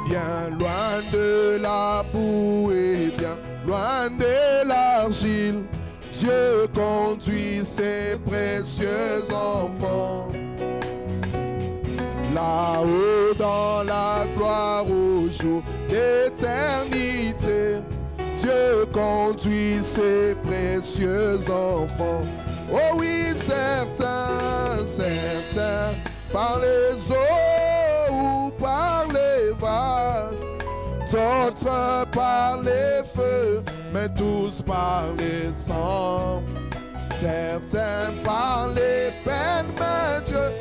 bien loin de la boue et bien loin de l'argile. Dieu conduit ses précieux enfants. Là-haut dans la gloire au jour d'éternité, Dieu conduit ses précieux enfants. Oh oui, certains, certains, par les eaux ou par les vagues, d'autres par les feux, mais tous par les sangs. Certains par les peines, mais Dieu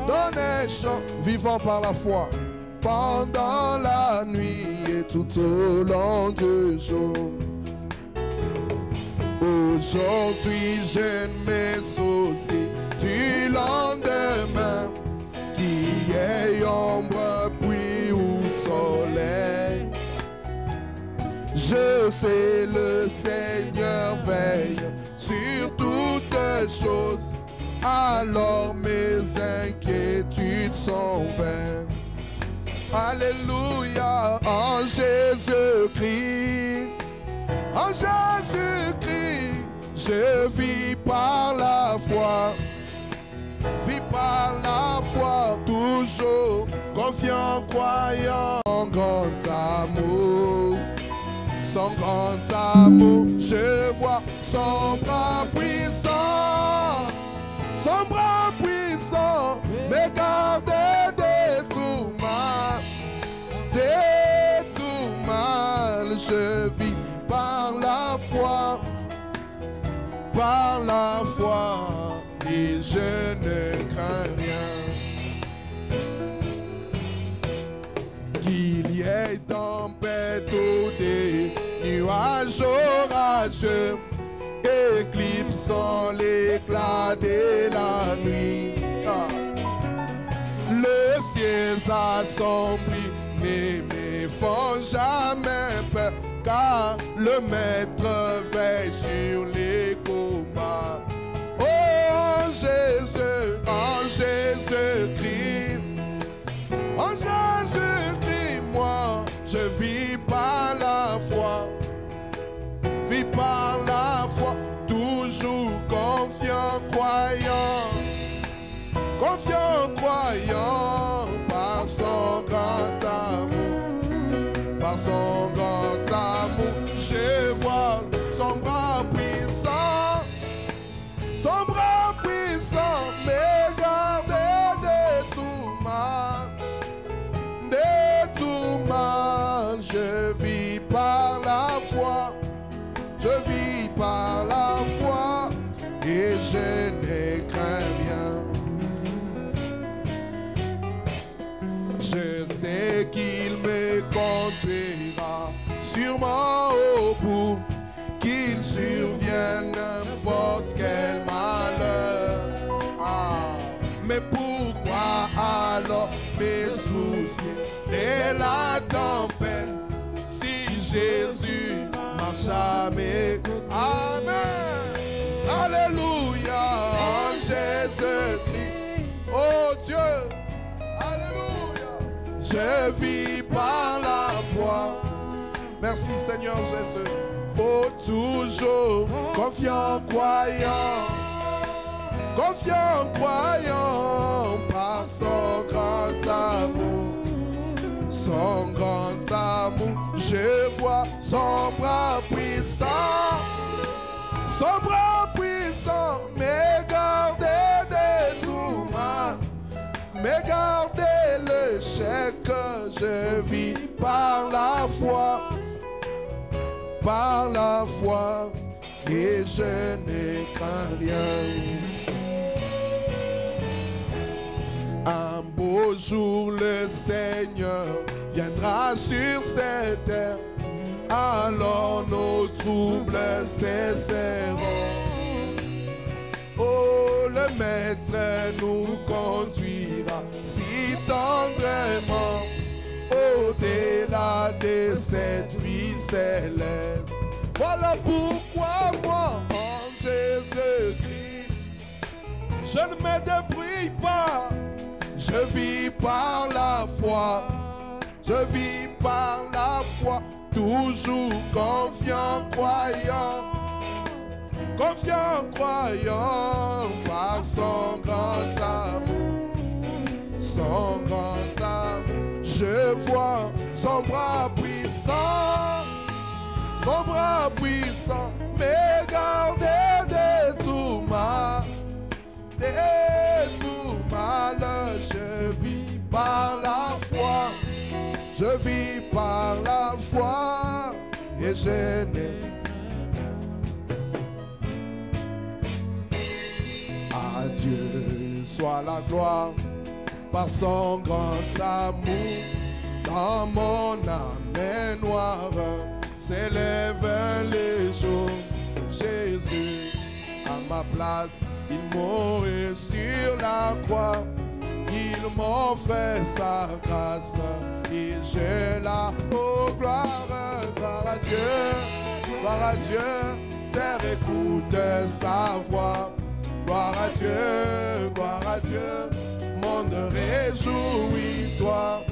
donne un chant, vivant par la foi, pendant la nuit et tout au long du jour. Aujourd'hui je ne me soucie du lendemain, qui est ombre, pluie ou soleil. Je sais le Seigneur veille sur toutes choses, alors mes inquiétudes sont vaines. Alléluia, en Jésus-Christ, en Jésus-Christ, je vis par la foi. Vis par la foi, toujours confiant, croyant en grand amour. Son grand amour, je vois son bras puissant, me garde de tout mal, je vis par la foi, et je ne crains rien. Qu'il y ait tempête ou des nuages orageux, éclipsant l'éclat de la nuit. Le ciel s'assombrit, ne me font jamais peur, car le maître veille sur les combats. Oh, en Jésus-Christ, moi, je vis par la foi. Vis par la foi, toujours confiant, croyant, par son grand amour, par son grand amour, je vois son bras puissant, me garder de tout mal, je vis par la foi. Je vis par la foi et je ne crains rien. Je sais qu'il me conduira sûrement au bout, qu'il survienne n'importe quel malheur. Mais pourquoi alors me soucier de la tempête si Jésus marche à mes côtés? Amen. Alléluia, en Jésus-Christ, oh Dieu, alléluia. Je vis par la foi. Merci Seigneur Jésus. Oh, toujours confiant, croyant, par son grand amour. Son grand amour, je vois son bras puissant, me garder de tout mal, me garder le chèque. Je vis par la foi, et je ne crains rien. Un beau jour le Seigneur viendra sur cette terre, alors nos troubles cesseront. Oh, le Maître nous conduira si tendrement au-delà de cette vie céleste. Voilà pourquoi moi, en Jésus-Christ, je ne me débrouille pas. Je vis par la foi, je vis par foi, toujours confiant, croyant. Confiant, croyant, par son grand amour, son grand amour. Je vois son bras puissant, mais gardez de tout mal, je vis par la foi, je vis par la foi, et je n'ai à Dieu soit la gloire par son grand amour. Dans mon âme noire s'élève les jours. Jésus, à ma place, il mourait sur la croix. Il m'offrait sa grâce et j'ai la gloire. Gloire à Dieu, terre écoute sa voix. Gloire à Dieu, monde réjouis-toi.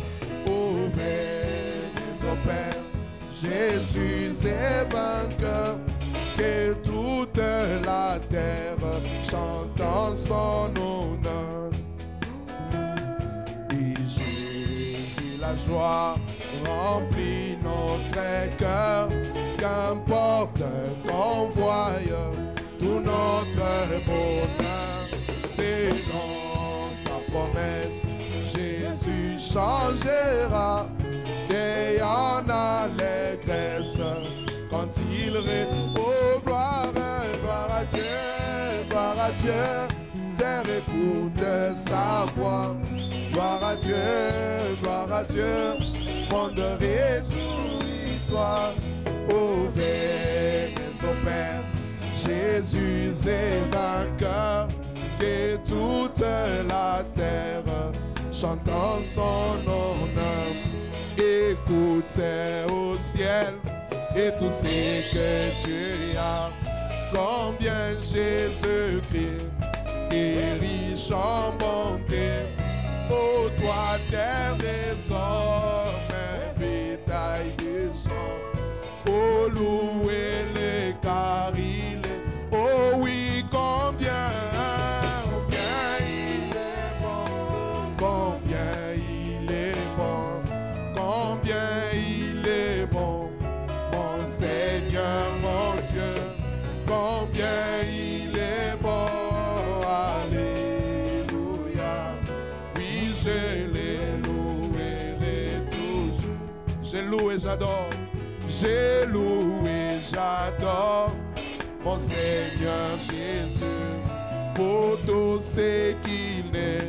Ouvert les Père, Jésus est vainqueur, que toute la terre chante en son honneur. Et Jésus, la joie remplit notre cœur, qu'importe qu'on voie tout notre bonheur, c'est dans sa promesse. Jésus changera et en allégresse quand il répond. Oh, gloire à Dieu, terre écoute sa voix. Gloire à Dieu, monde réjouis-toi. Ouvert au Père, Jésus est vainqueur, que toute la terre chante en son honneur. Écoutez au ciel et tout ce que Dieu a, combien Jésus-Christ est riche en bonté. Ô toi terre des hommes, bétail des gens, ô louez les car il est, oh oui, combien il est bon, combien il est bon, combien il est bon, mon Seigneur, mon Dieu, combien il est bon, alléluia, oui, je l'ai loué toujours, je loue et j'adore, j'ai loué, j'adore mon Seigneur Jésus pour tout ce qu'il ne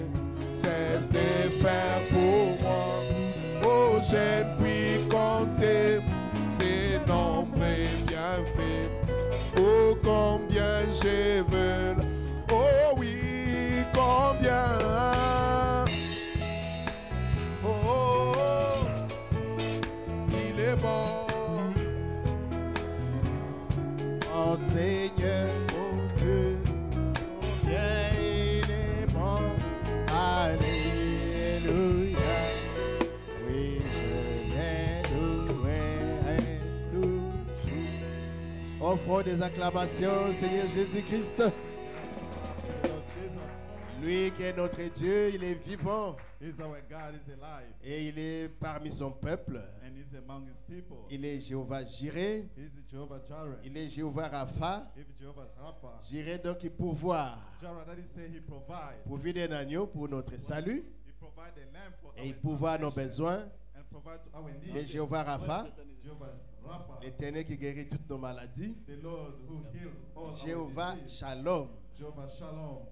cesse de faire pour moi. Oh, je ne puis compter ses nombreux bienfaits. Oh, combien je veux, oh oui, combien. Oh, il est bon. Oh Seigneur, mon Dieu, combien il est bon, alléluia, oui, je l'ai loué toujours. Offrons des acclamations, Seigneur Jésus-Christ. Lui qui est notre Dieu, il est vivant. Et il est parmi son peuple. Il est Jéhovah Jireh. Il est Jéhovah Rapha. Jireh donc il pourvoit. Pourvu d'un agneau pour notre salut. Et il pourvoit nos besoins. Il est Jéhovah Rapha. L'Éternel qui guérit toutes nos maladies. Jéhovah Shalom.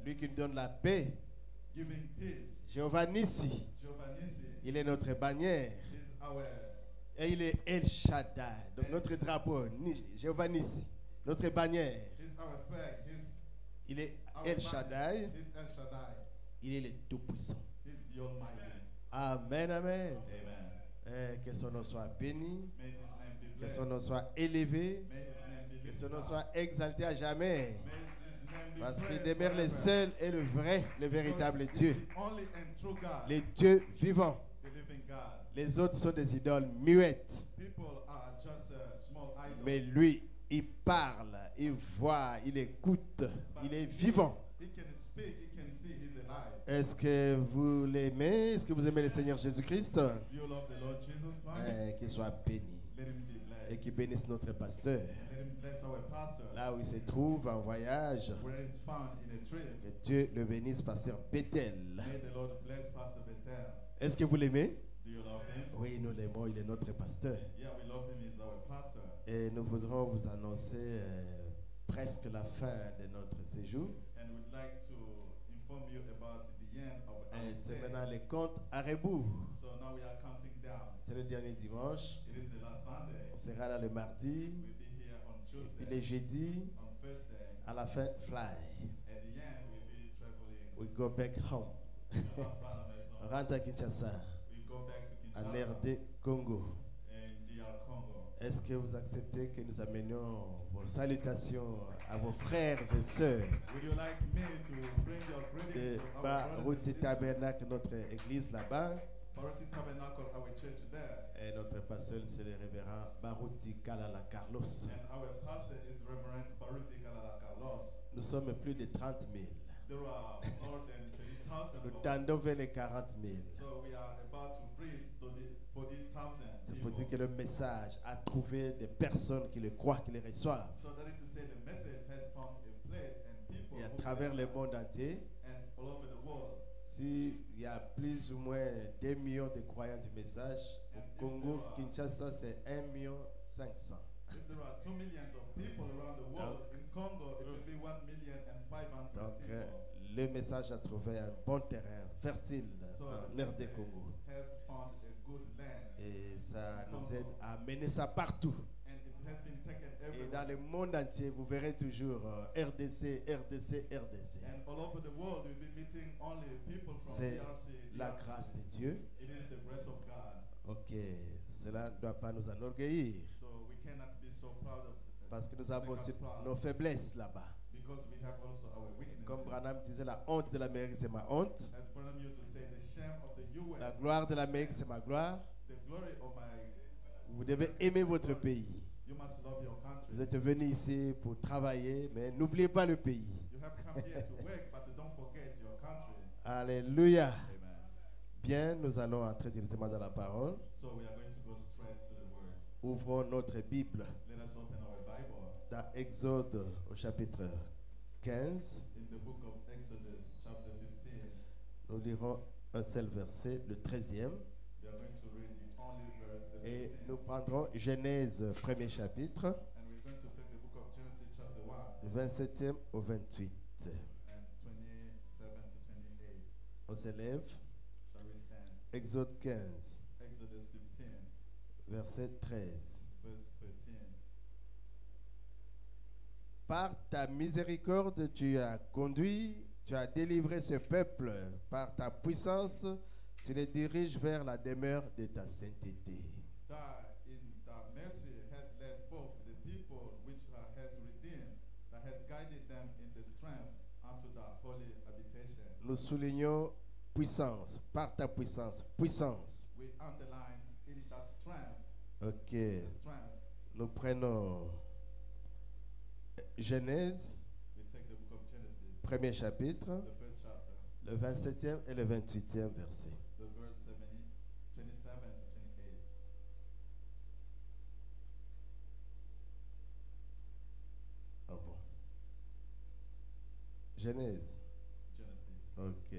Lui qui nous donne la paix. Jéhovah Nissi. Il est notre bannière. Et il est El Shaddai. Donc notre drapeau, Jéhovah Nissi. Notre bannière. Il est El Shaddai. Il est le Tout-Puissant. Amen, amen. Que son nom soit béni. Que son nom soit élevé. Que son nom soit exalté à jamais. Parce qu'il demeure le seul et le vrai, le véritable Dieu. Les dieux vivants. Les autres sont des idoles muettes. Mais lui, il parle, il voit, il écoute, il est vivant. He can speak, he can see, he's alive. Est-ce que vous l'aimez? Est-ce que vous aimez le Seigneur Jésus-Christ? Do you love the Lord Jesus Christ? Qu'il soit béni Let him be et blessed. qu'il bénisse notre pasteur. Let him bless our pastor. Là où il se trouve en voyage, Where he's found in a trip. que Dieu le bénisse, pasteur Bethel. May the Lord bless Pastor Bethel. Est-ce que vous l'aimez? Do you love him? Oui, nous l'aimons, il est notre pasteur. Yeah, we love him. He's our pastor. Et nous voudrons vous annoncer presque la fin de notre séjour. And we'd like to inform you about the end of our C'est stay. maintenant les comptes à rebours. So now we are counting down. C'est le dernier dimanche. It is the last Sunday. On sera là le mardi. We'll be here on Et puis Tuesday. les jeudis, On Thursday. à la fin, fly. At the end, we'll be traveling. We go back home. We'll have fun on the On song. rentre à Kinshasa, We go back to en Kinshasa RD Congo. and DR Congo. Est-ce que vous acceptez que nous amenions vos salutations à vos frères et sœurs Would you like me to bring your de greetings to our brothers and Baruti sisters? Tabernacle, notre église là-bas? Baruti Tabernacle, our church there. Et notre pasteur, c'est le révérend Baruti Kalala Carlos. And our pastor is Reverend Baruti Kalala Carlos. Nous sommes plus de 30 000. There are more than 30,000 Nous of us. tendons vers les 40 000. So we are about to reach to the 40,000 C'est pour people. dire que le message a trouvé des personnes qui le croient, qui le reçoivent. So that is to say the message had found a place and people Et à who travers le believe monde entier, and all over the world. s'il y a plus ou moins 2 millions de croyants du message, au Congo, Kinshasa, c'est 1 500 000. If there are 2 millions of people around the world, in Congo it will be 1,500,000 Donc, people. le message a trouvé un bon terrain fertile So en the RD message Congo. has found a good land. Et ça nous aide à mener ça partout. And it has been taken Et dans everywhere. le monde entier, vous verrez toujours RDC, RDC, RDC. And all over the world, we'll be meeting only people from C'est DRC. la grâce de Dieu. It is the grace of God. Ok, cela ne doit pas nous enorgueillir. So we cannot be so proud of Parce que nous avons make us aussi proud. nos faiblesses là-bas. Because we have also our weaknesses. Comme Branham disait, la honte de l'Amérique, c'est ma honte. As Branham used to say, the shame of the US, La gloire de l'Amérique, c'est ma gloire. the glory of my. Vous devez aimer votre pays. You must love your country. Vous êtes venu ici pour travailler, mais n'oubliez pas le pays. You have come here to work, but don't forget your country. Alléluia. Amen. Bien, nous allons entrer directement dans la parole. So we are going to go straight to the word. Ouvrons notre Bible Let us open our Bible dans Exode au chapitre 15. in the book of Exodus, chapter 15. Nous lirons un seul verset, le 13e. We are going to read the only verse, the Et 15. nous prendrons Genèse, premier chapitre, And we're going to take the book of Genesis, chapter 1, du 27e au 28. and 27 to 28. On s'élève. Shall we stand? Exode 15, Exodus 15, verset 13. verse 13. Par ta miséricorde, tu as conduit, tu as délivré ce peuple. Par ta puissance, tu les diriges vers la demeure de ta sainteté. That in thy mercy has led forth the people which thou hast redeemed, that has guided them in the strength unto thy holy habitation. Nous soulignons puissance, par ta puissance, puissance. We underline in that strength, Ok, the strength. nous prenons Genèse, We take the book of Genesis, premier chapitre, the first chapter, le 27e et le 28e verset. the verse 27 to 28. Ah bon. Genèse, Genesis, ok.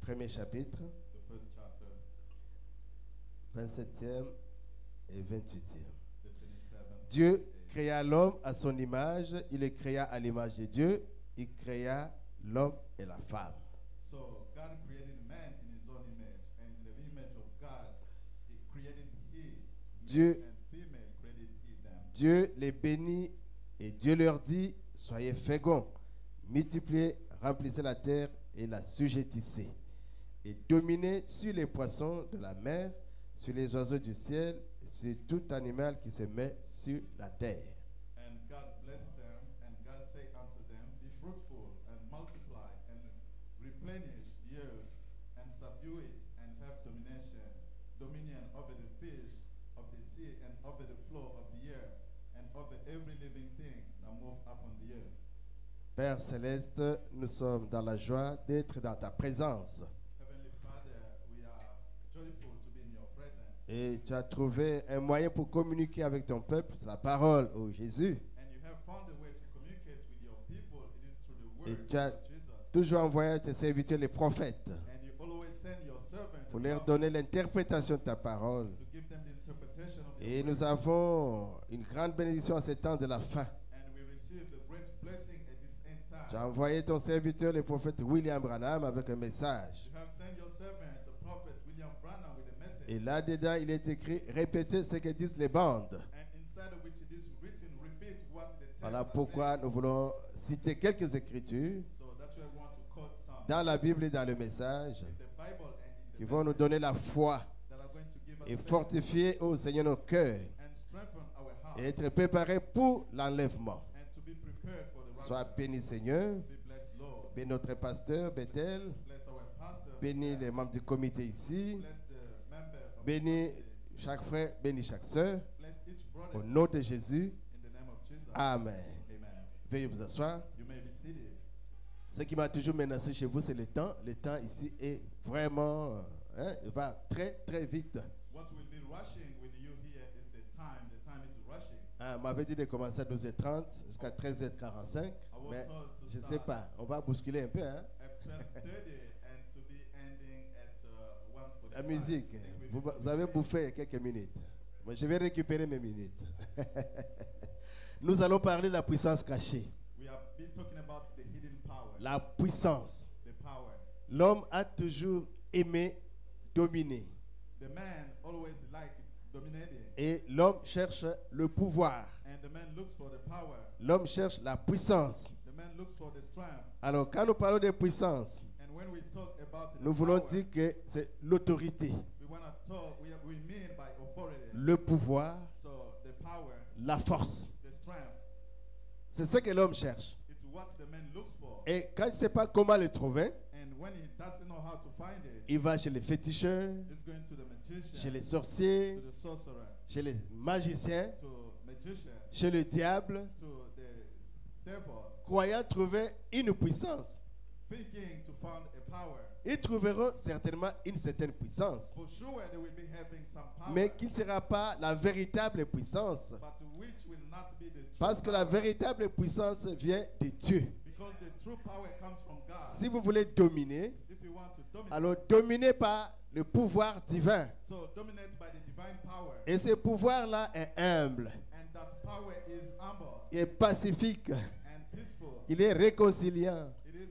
Premier chapitre, the first chapter, 27e et 28e. the 27th. Dieu créa l'homme à son image, il le créa à l'image de Dieu, il créa l'homme et la femme. So God created man in his own image, and in the image of God, he created he. Dieu- Male and female created he them. Dieu les bénit et Dieu leur dit, soyez féconds, multipliez, remplissez la terre et la sujettissez, et dominez sur les poissons de la mer, sur les oiseaux du ciel, sur tout animal qui se met sur la terre. And God blessed them, and God said unto them, be fruitful and multiply and replenish the earth and subdue it and have dominion over the fish of the sea and over the flow of the air of every living thing that move upon the earth. Père céleste, nous sommes dans la joie d'être dans ta présence. Heavenly Father, we are joyful to be in your presence. Et tu as trouvé un moyen pour communiquer avec ton peuple, c'est la parole, ô Jésus. And you have found a way to communicate with your people. It is through the Et word tu as of Jesus. toujours envoyé tes serviteurs, les prophètes, And you always send your servant pour the leur prophet donner l'interprétation de ta parole. to give them the interpretation of the Et word. nous avons une grande bénédiction à ce temps de la fin. And we receive the great blessing at this end Tu as time. envoyé ton serviteur, le prophète William Branham, avec un message. You have sent your servant, the prophet William Branham, with a message. Et là-dedans, il est écrit, répétez ce que disent les bandes. And inside of which it is written, repeat what the text Voilà are pourquoi saying. nous voulons citer quelques écritures So that's why we want to quote some dans la Bible et dans le message in the Bible and in qui the vont nous message donner la foi that are going to give us et faith fortifier, ô Seigneur, nos cœurs and strengthen our heart et être préparés pour l'enlèvement. and to be prepared for the Sois rapture. béni, Seigneur. Be blessed, Lord. Bénis notre pasteur, Bethel. Bless our pastor. Bénis les membres du comité ici. Bless the member of Bénis the community. chaque frère, bénis chaque sœur. Bless each brother Au and nom de sister Jésus. in the name of Jesus. Amen. Amen. Veuillez vous asseoir. You may be seated. Ce qui m'a toujours menacé chez vous, c'est le temps. Le temps ici est vraiment, il va très très vite. What will be rushing with you here is the time. The time is rushing. On m'avait dit de commencer à 12h30 jusqu'à 13h45, I was mais told to je ne sais start pas, on va bousculer un peu. Hein? at 12:30 and to be ending at 1:45. La musique, I think we vous, will vous avez be bouffé quelques minutes. Moi, je vais récupérer mes minutes. Nous allons parler de la puissance cachée. We have been talking about the hidden power. La puissance. The power. L'homme a toujours aimé dominer. The man always liked dominating. Et l'homme cherche le pouvoir. And the man looks for the power. L'homme cherche la puissance. The man looks for the strength. Alors, quand nous parlons de puissance, And when we talk about the nous voulons power, dire que c'est l'autorité, we want to talk, we mean by authority. le pouvoir, So the power, la force. the strength, C'est ce que l'homme cherche. it's what the man looks for. Et quand il ne sait pas comment le trouver, And when he doesn't know how to find it, il va chez les féticheurs, he's going to the magician, chez les sorciers, to the sorcerer, chez les magiciens, to magician, chez le diable, to the devil, croyant trouver une puissance. thinking to find a power. Ils trouveront certainement une certaine puissance, For sure they will be having some power, mais qui ne sera pas la véritable puissance. but which will not be the true Parce que la power. véritable puissance vient de Dieu. Because the true power comes from God. Si vous voulez dominer, If you want to dominate, alors dominez par le pouvoir divin. so dominate by the divine power. Et ce pouvoir-là est humble, And that power is humble il est pacifique, and peaceful. il est réconciliant, It is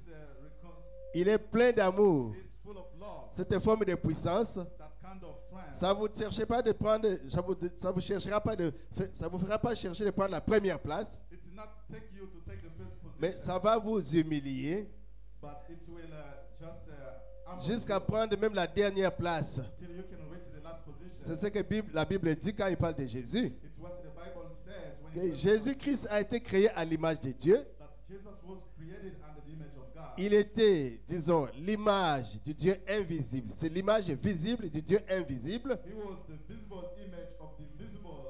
il est plein d'amour. it is full of love. Cette forme de puissance, That kind of strength. ça vous cherchez pas de prendre, ça vous cherchera pas de, ça vous fera pas chercher de prendre la première place, It will not take you to take the first position, mais ça va vous humilier but it will just humble jusqu'à you prendre même la dernière place. till you can reach the last position. C'est ce que la Bible dit quand il parle de Jésus. It's what the Bible says when Que it says Jésus-Christ a été créé à l'image de Dieu. that Jesus was created under the image of God. Il était, disons, l'image du Dieu invisible. C'est l'image visible du Dieu invisible. He was the visible image of the invisible,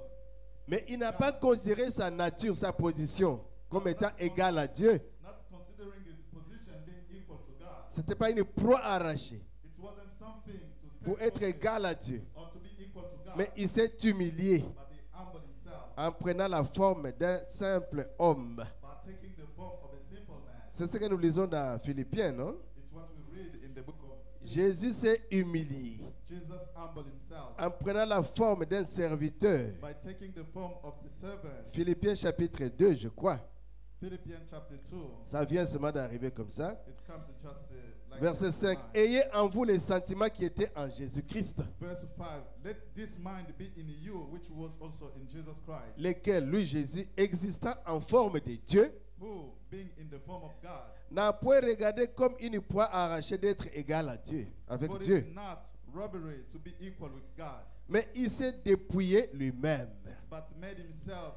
Mais il n'a pas considéré sa nature, sa position, comme étant égal à Dieu. not considering his position being equal to God. Ce n'était pas une proie arrachée It wasn't something to pour take être from égal à Dieu. or to be equal to God, Mais il s'est humilié but he humbled himself en prenant la forme d'un simple homme. by taking the form of a simple man. C'est ce que nous lisons dans Philippiens, non? It's what we read in the book of Jésus s'est humilié Jesus humbled himself en prenant la forme d'un serviteur. by taking the form of the servant. Philippiens chapitre 2, je crois. Philippians chapter 2. Ça vient seulement d'arriver comme ça. It comes just like Verset 5. mind. Ayez en vous les sentiments qui étaient en Jésus-Christ, Verse 5. Let this mind be in you, which was also in Jesus Christ, lesquels, lui Jésus, existant en forme de Dieu, who, being in the form of God, n'a point regardé comme une proie arrachée d'être égal à Dieu, avec thought Dieu. it not robbery to be equal with God, Mais il s'est dépouillé lui-même, but made himself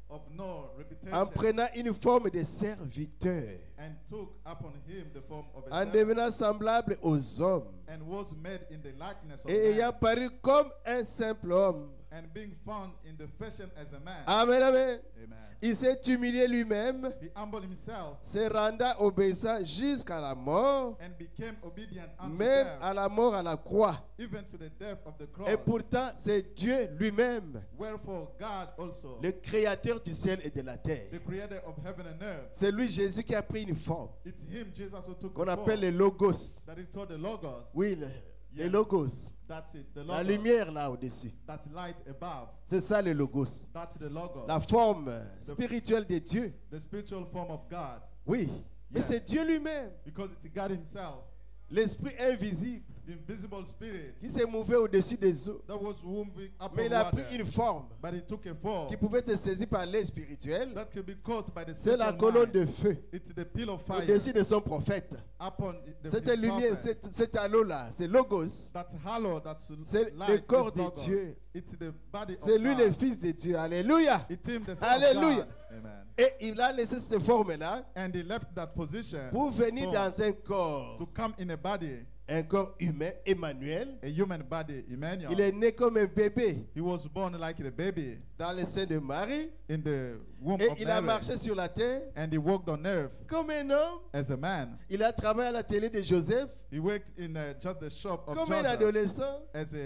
of no en reputation, prenant une forme de serviteur, and took upon him the form of a en servant, devenant semblable aux hommes, and was made in the likeness of et ayant man, paru comme un simple homme. And being found in the fashion as a man. Amen, amen. Amen. Il s'est humilié lui-même, He humbled himself se renda obéissant jusqu'à la mort, and became obedient unto même death, à la mort à la croix. even to the death of the cross. Et pourtant, c'est Dieu lui-même, Wherefore God also, le créateur du ciel et de la terre. the creator of heaven and earth, C'est lui, Jésus, qui a pris une forme it's him, Jesus, who took qu'on the appelle form le logos. that is called the Logos. Oui, le Yes. logos. That's it, the La Logos. lumière là au-dessus. That light above. C'est ça le logos. That's the Logos. La forme spirituelle de Dieu. The spiritual form of God. Oui. Mais Yes. c'est Dieu lui-même, Because it's God himself, l'esprit invisible, the invisible spirit qui s'est mouvé au-dessus des eaux. that was moving up Mais on il a water. pris une forme But he took a form qui pouvait être saisie par l'œil spirituel. that could be caught by the C'est la spiritual colonne mind. de feu It's the pillar of fire au-dessus de son prophète. upon the Cette his lumière, prophet. cet halo-là, c'est logos. That's halo, that's C'est light, le corps is de Logos. Dieu. It's the body C'est of lui God. le Fils de Dieu. Alléluia. It's him, the Son Alléluia. of God. Amen. Et il a laissé cette forme-là And he left that position pour venir for- dans un corps. to come in a body, Un corps humain, Emmanuel. a human body, Emmanuel. Il est né comme un bébé He was born like a baby dans le sein de Marie. in the womb Et of il a Mary. marché sur la terre And he walked on earth comme un homme. as a man. Il a travaillé à la télé de Joseph He worked in just the shop of comme un Joseph adolescent. as a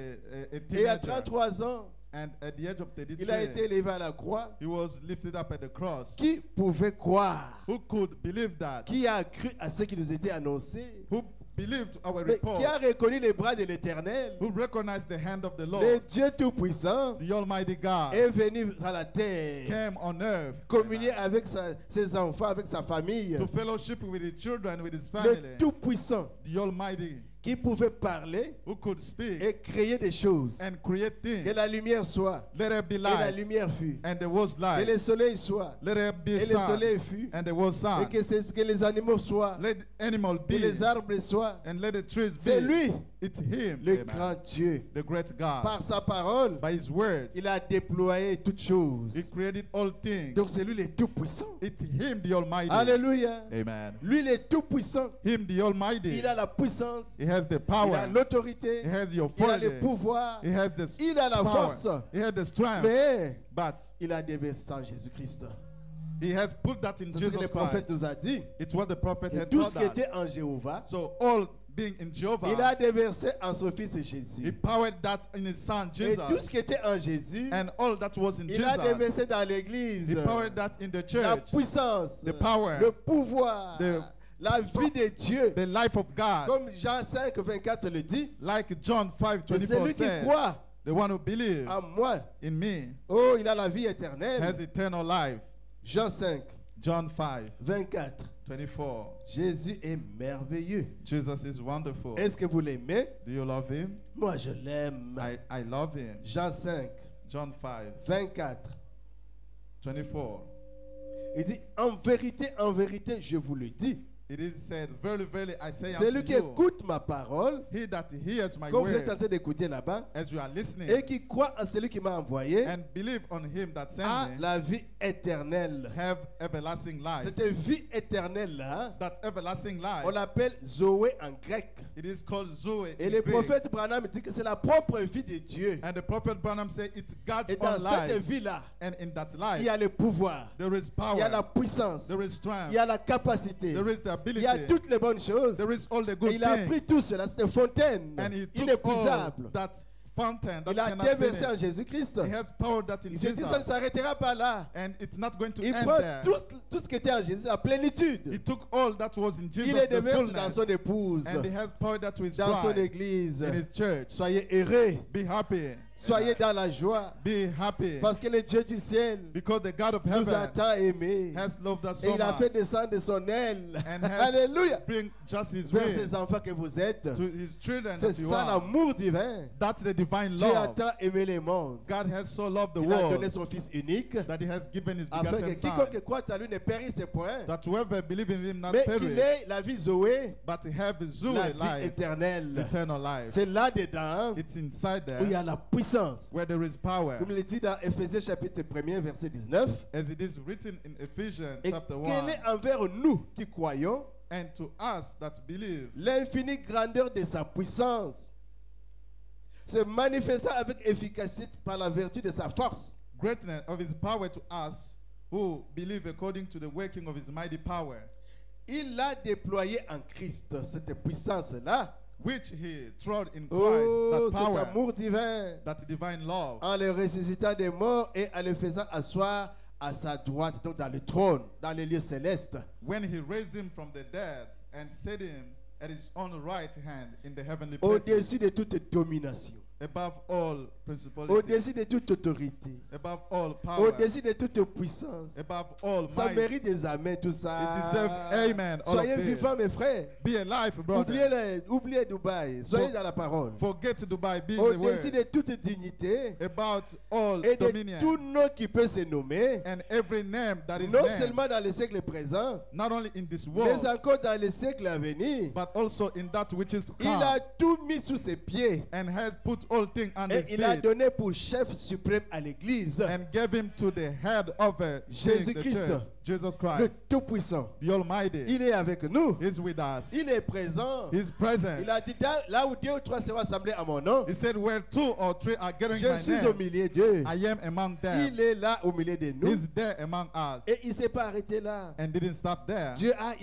Et à teenager. 33 ans, And at the age of il a été 33, élevé à la croix. he was lifted up at the cross. Qui pouvait croire? Who could believe that? Qui a cru à ce qui nous était annoncé? Who believed our Mais report? qui a reconnu les bras de l'Éternel? Who recognized the hand of the Le Lord? Dieu Tout-Puissant The Almighty God est venu à la terre, came on earth communier avec ses enfants, avec sa famille. to fellowship with his children, with his Le family. Tout-Puissant The Almighty qui pouvait parler who could speak et créer des choses. and create Que things. la lumière soit, Let there be et la light, lumière fut. and there was Que light. le soleil soit, Let there be et le sun, soleil fut. and there was Et sun. que les animaux soient, Let animal que be, les arbres soient. and let the trees C'est be. lui, It's him, le amen, grand Dieu. the great God. Par sa parole, By his word, il a déployé toutes choses. he created all things. Donc c'est lui le Tout-Puissant. It's him, the Almighty. Alléluia. Amen. Lui le Tout-Puissant. Him, the Almighty. Il a la puissance, He has the il a power. l'autorité, He has the il a le authority. pouvoir, He has the il a la power. force. He has the strength. Mais But il a déversé en Jésus-Christ. he has put that in C'est ce que le Jesus prophète Christ. nous a dit. It's what the prophet Et had tout told ce qui us. était en Jéhovah, So all being in il Jehovah, a déversé en son Fils he Jésus. powered that in his son Et tout ce Jesus. qui était en Jésus, And all that was in il a Jesus, déversé dans l'Église. he powered that in the La church. puissance, The power, le pouvoir, the- la vie de Dieu. The life of God. Comme Jean 5, 24 le dit, Like John c'est 5:24 celui qui said, croit the one who believes en moi, in me oh, il a la vie has éternelle. eternal life. Jean 5, John 5:24. 24. Jésus est merveilleux. Jesus is wonderful. Est-ce que vous l'aimez? Do you love him? Moi, je l'aime. I love him. Jean 5, John 5:24. 24. Il dit, en vérité, je vous le dis. It is said, verily, verily, I say Celui unto qui you, écoute ma parole, he that hears my comme vous êtes en word, train d'écouter là-bas, as you are listening, et qui croit en celui qui m'a envoyé, and believe on him that a sent me, la vie éternelle. have everlasting life. Cette vie éternelle-là, That everlasting life, on l'appelle Zoé en grec. it is called Zoe Et in le Greek. prophète Branham dit que c'est la propre vie de Dieu. And the prophet Branham said it's God's Et dans own cette life. vie-là, And in that il life, y a le pouvoir, there is il y a la power, puissance, there is strength, il y a la capacité, there is the il y a ability, toutes les bonnes choses. there is all the Et good il a pris things. tout cela, c'est une fontaine And he took all inépuisable. that fountain that Il a cannot déversé en finish. Jésus-Christ. He has poured that in Il s'est dit, ça ne Jesus. s'arrêtera pas là. And it's not going to Il end prend there. tout ce qui était en Jésus, la plénitude. He took all that was in Jesus, Il est the déversé dans fullness, son épouse, and he has poured that to his dans son bride, église. in his church. Soyez heureux, Be happy. soyez dans la joie, Be happy. parce que le Dieu du ciel Because the God of nous a heaven tant aimés. has loved us Et so il a fait much. descendre de son aile. And has Alléluia. bring just his Vers way ses enfants que vous êtes. to his children C'est that you ça are. l'amour divin. That's the divine Dieu a love. tant aimé le monde. God has so loved the Il a donné world son Fils unique that he has given his afin que begotten son, quiconque croit en lui ne périsse point, that whoever believes in him not mais qu'il perish, ait la vie Zoé, but have la Zoe vie life, éternelle. eternal life. C'est là-dedans It's inside où il y there a la puissance. where there is power. Comme il est dit dans Éphésiens chapitre 1er, verset 19. As it is written in Ephesians Et chapter quelle 1, est envers nous qui croyons and to us that believe, l'infinie grandeur de sa puissance se manifestant avec efficacité par la vertu de sa force. Greatness of his power to us who believe according to the working of his mighty power, Il l'a déployé en Christ, cette puissance-là. which he trod in Christ, Oh, that cet power, amour divin, that divine love, en le ressuscitant des morts et en le faisant asseoir à sa droite, donc dans le trône, dans les lieux célestes. when he raised him from the dead and set him at his own right hand in the heavenly places, Au-dessus de toute domination, above all principality, au-dessus de toute autorité, above all power, au-dessus de toute puissance. above all Ça might. mérite des amens, tout ça. It deserves amen, all Soyez of this. vivants, mes frères. Be alive, brother. Oubliez Dubaï. Soyez dans la parole. Forget Dubai, be in the Au-dessus word. de toute dignité About all et de dominion tout nom qui peut se nommer, and every name that is non named, seulement dans le siècle présent, not only in this mais world, encore dans le siècle à venir. but also in that which is to Il a come, tout mis sous ses pieds and has put all things on et his il a feet, donné pour chef suprême à l'Église, and gave him to the head of the Jésus-Christ, church, Jesus le Christ, Tout-Puissant. the Almighty. Il est avec nous. He's with us. Il est présent. He's present. Il a dit, là où 2 ou 3 seront assemblés à mon nom, He said, where 2 or 3 are gathering je my suis au name, milieu d'eux. I am among them. Il est là au milieu de nous. He's there among us. Et il ne s'est pas arrêté là. And didn't stop there. Dieu a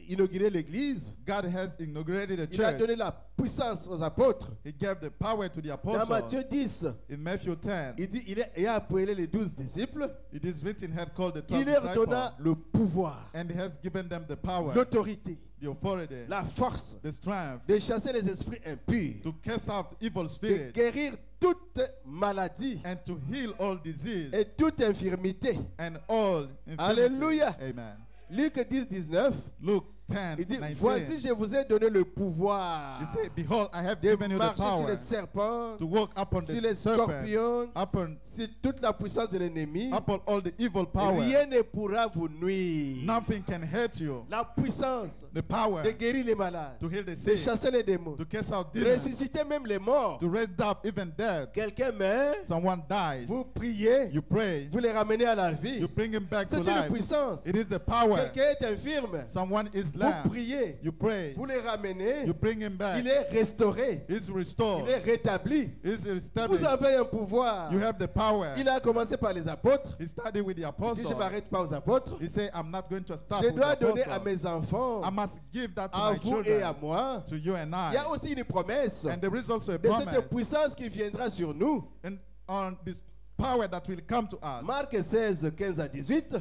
inauguré l'Église. God has inaugurated the Il a church. donné la puissance aux apôtres. He gave the power to the Dans apostles. Matthieu 10, In Matthew 10, il dit il a appelé les 12 disciples. it is written, had called the 12 Il leur disciples, donna le pouvoir, and he has given them the power, l'autorité, the authority, la force the strength de chasser les esprits impurs, to cast out evil de spirits guérir toute maladie and to heal all disease et toute infirmité. and all infirmity. Alléluia. Amen. Luc 10, 19, Luke 10, il dit, 19. voici, je vous ai donné le pouvoir He said, behold, I have de given you the marcher sur power les serpents, to walk upon sur the les serpent, scorpions, upon sur toute la puissance de l'ennemi. upon all the evil power. Rien ne pourra vous nuire. Nothing can hurt you. La puissance The power de guérir les malades, to heal the de sick, chasser les démons, to cast out de demons, ressusciter même les morts. to raise up even dead. Quelqu'un meurt, Someone dies, vous priez, you pray, vous les ramenez à la vie. you bring him back to C'est une life. puissance. It is the power. Quelqu'un est infirme, Someone is vous lame, priez, you pray, vous les ramenez, you bring him back. il est restauré, He's il restored, est rétabli. he's Vous established. avez un pouvoir. You have the power. Il a commencé par les apôtres. He started with the Si je apostles. ne m'arrête pas aux apôtres, He said, I'm not going to start je with dois the donner à apostles. mes enfants, I must give that to à my vous et à children, moi. to you and Il y a I. aussi une promesse And there is also a de cette promise puissance qui viendra sur nous. and on this power that will come to us. Marc 16, 15 à 18.